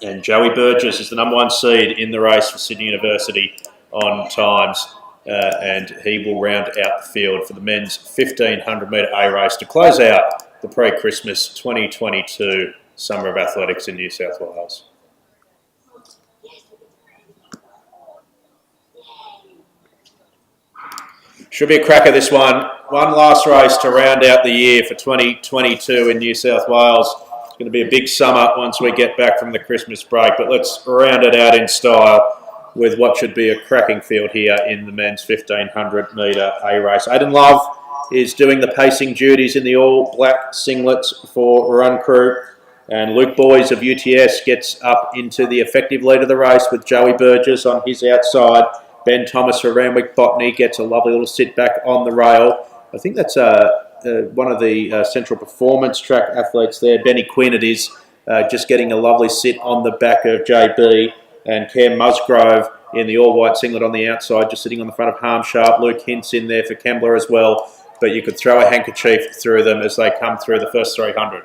And Joey Burgess is the number 1 seed in the race for Sydney University on times. And he will round out the field for the men's 1500 metre A race to close out the pre-Christmas 2022 Summer of Athletics in New South Wales. Should be a cracker, this one. One last race to round out the year for 2022 in New South Wales. It's going to be a big summer once we get back from the Christmas break, but let's round it out in style with what should be a cracking field here in the men's 1500 metre A race. Aidan Love is doing the pacing duties in the all-black singlets for Run Crew, and Luke Boys of UTS gets up into the effective lead of the race with Joey Burgess on his outside. Ben Thomas for Randwick Botany gets a lovely little sit back on the rail. I think that's one of the Central Performance track athletes there. Benny Quinn it is, just getting a lovely sit on the back of JB. And Cam Musgrove in the all-white singlet on the outside, just sitting on the front of Harm Sharp. Luke Hintz in there for Kembla as well. But you could throw a handkerchief through them as they come through the first 300.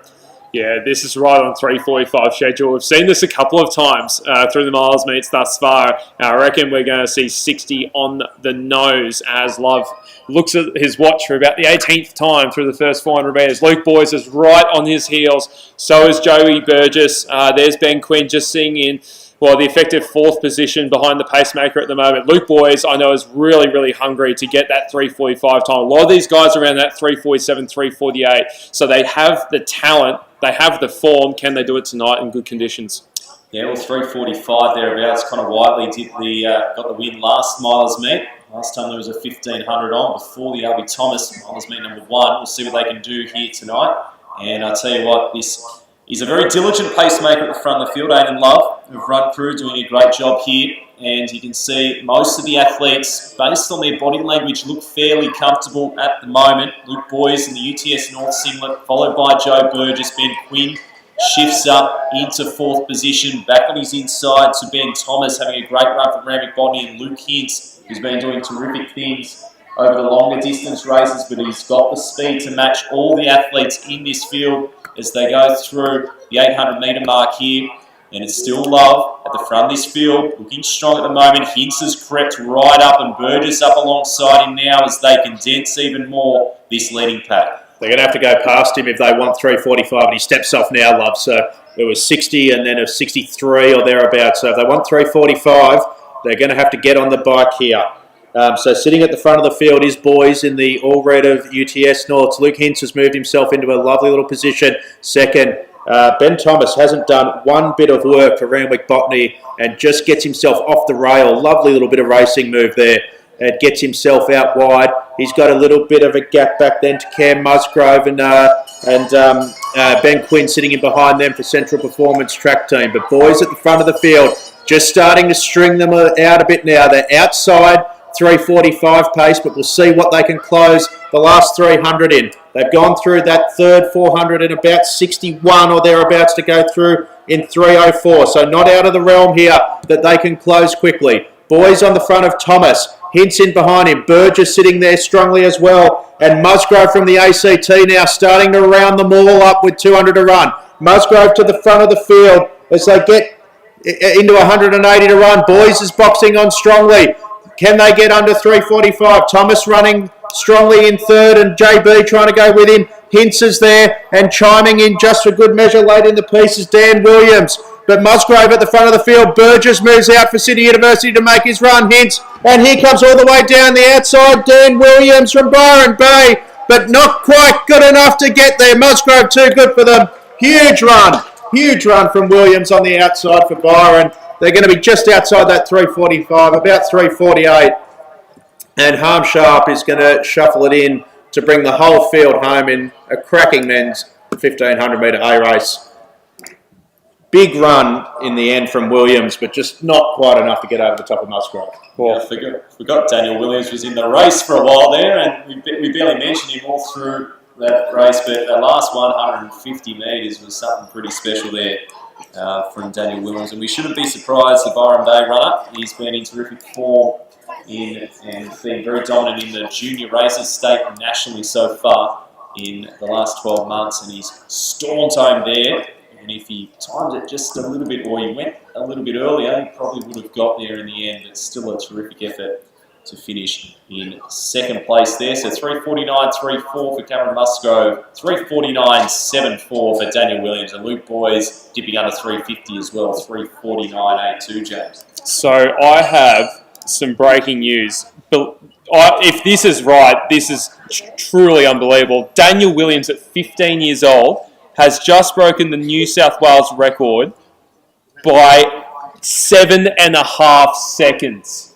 Yeah, this is right on 3:45 schedule. We've seen this a couple of times through the miles meets thus far. I reckon we're going to see 60 on the nose as Love looks at his watch for about the 18th time through the first 400 metres. Luke Boys is right on his heels. So is Joey Burgess. There's Ben Quinn just sitting in, well, the effective 4th position behind the pacemaker at the moment. Luke Boys, I know, is really, really hungry to get that 3:45 time. A lot of these guys are around that 3:47, 3:48. So they have the talent. They have the form. Can they do it tonight in good conditions? Yeah, well, 3:45 thereabouts. Connor Whiteley got the win last Milers meet. Last time there was a 1500 on before the Albie Thomas Milers meet number 1. We'll see what they can do here tonight. And I'll tell you what, this is a very diligent pacemaker at the front of the field. Aidan Love of Run Crew doing a great job here. And you can see most of the athletes, based on their body language, look fairly comfortable at the moment. Luke Boys in the UTS North singlet, followed by Joe Burgess. Ben Quinn shifts up into 4th position, back on his inside to Ben Thomas, having a great run from Randwick Botany, and Luke Hintz, who's been doing terrific things over the longer distance races, but he's got the speed to match all the athletes in this field as they go through the 800 metre mark here. And it's still Love at the front of this field, looking strong at the moment. Hintz has crept right up and Burgess up alongside him now as they condense even more this leading pack. They're going to have to go past him if they want 3:45, and he steps off now, Love. So it was 60 and then a 63 or thereabouts. So if they want 3:45, they're going to have to get on the bike here. So sitting at the front of the field is Boys in the all red of UTS North. Luke Hintz has moved himself into a lovely little position. Second, Ben Thomas hasn't done one bit of work for Randwick Botany and just gets himself off the rail. Lovely little bit of racing move there. It gets himself out wide. He's got a little bit of a gap back then to Cam Musgrove and Ben Quinn sitting in behind them for Central Performance track team. But Boys at the front of the field, just starting to string them out a bit now. They're outside 3:45 pace, but we'll see what they can close the last 300 in. They've gone through that third 400 in about 61 or thereabouts to go through in 3:04. So not out of the realm here that they can close quickly. Boys on the front of Thomas. Hintz in behind him. Burgess sitting there strongly as well. And Musgrove from the ACT now starting to round them all up with 200 to run. Musgrove to the front of the field as they get into 180 to run. Boys is boxing on strongly. Can they get under 3:45? Thomas running strongly in third and JB trying to go with him. Hints is there and chiming in just for good measure late in the piece is Dan Williams. But Musgrave at the front of the field. Burgess moves out for City University to make his run. Hints. And here comes all the way down the outside Dan Williams from Byron Bay. But not quite good enough to get there. Musgrave too good for them. Huge run. Huge run from Williams on the outside for Byron. They're going to be just outside that 3:45, about 3:48. And Harmsharp is going to shuffle it in to bring the whole field home in a cracking men's 1,500 metre A race. Big run in the end from Williams, but just not quite enough to get over the top of Musgrave. Well, I forgot Daniel Williams was in the race for a while there, and we barely mentioned him all through that race, but the last 150 metres was something pretty special there from Daniel Williams, and we shouldn't be surprised the Byron Bay runner. He's been in terrific form and been very dominant in the junior races, state and nationally so far in the last 12 months, and he's stormed home there. And if he timed it just a little bit, or he went a little bit earlier, he probably would have got there in the end. But still a terrific effort to finish in second place there. So 3:49.34 for Cameron Musgrove, 3:49.74 for Daniel Williams, and Luke Boys dipping under 3:50 as well, 3:49.82, James. So I have some breaking news. But if this is right, this is truly unbelievable. Daniel Williams at 15 years old has just broken the New South Wales record by 7.5 seconds.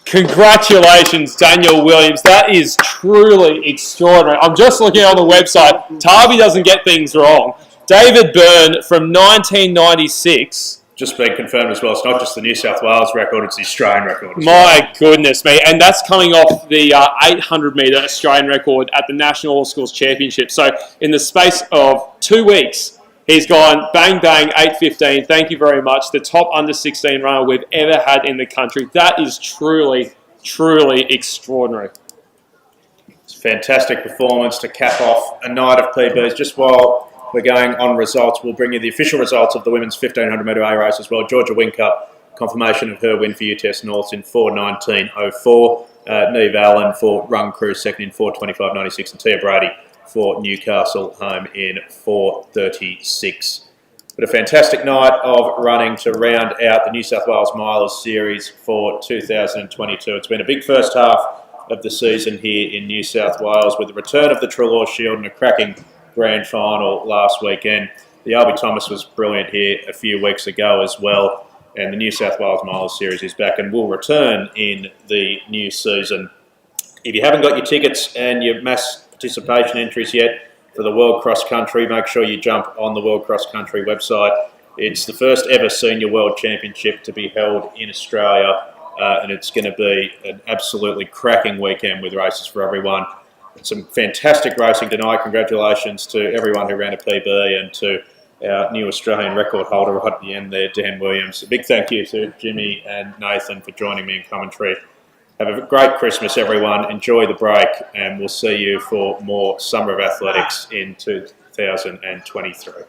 Congratulations, Daniel Williams. That is truly extraordinary. I'm just looking on the website. Tarby doesn't get things wrong. David Byrne from 1996. Just been confirmed as well. It's not just the New South Wales record, it's the Australian record as My goodness me. And that's coming off the 800 metre Australian record at the National All Schools Championship. So in the space of 2 weeks, he's gone bang, bang, 8:15. Thank you very much. The top under 16 runner we've ever had in the country. That is truly, truly extraordinary. It's a fantastic performance to cap off a night of PBs. Just while we're going on results, we'll bring you the official results of the women's 1,500 metre A race as well. Georgia Whincup, confirmation of her win for UTS North in 4:19.04. Neve Allen for Run Crew, second in 4:25.96. And Tia Brady for Newcastle, home in 4:36. But a fantastic night of running to round out the New South Wales Milers Series for 2022. It's been a big first half of the season here in New South Wales with the return of the Treloar Shield and a cracking grand final last weekend. The Albie Thomas was brilliant here a few weeks ago as well, and the New South Wales Milers Series is back and will return in the new season. If you haven't got your tickets and your mass participation entries yet for the World Cross Country, make sure you jump on the World Cross Country website. It's the first ever Senior World Championship to be held in Australia, and it's going to be an absolutely cracking weekend with races for everyone. Some fantastic racing tonight. Congratulations to everyone who ran a PB and to our new Australian record holder right at the end there, Dan Williams. A big thank you to Jimmy and Nathan for joining me in commentary. Have a great Christmas, everyone. Enjoy the break, and we'll see you for more Summer of Athletics in 2023.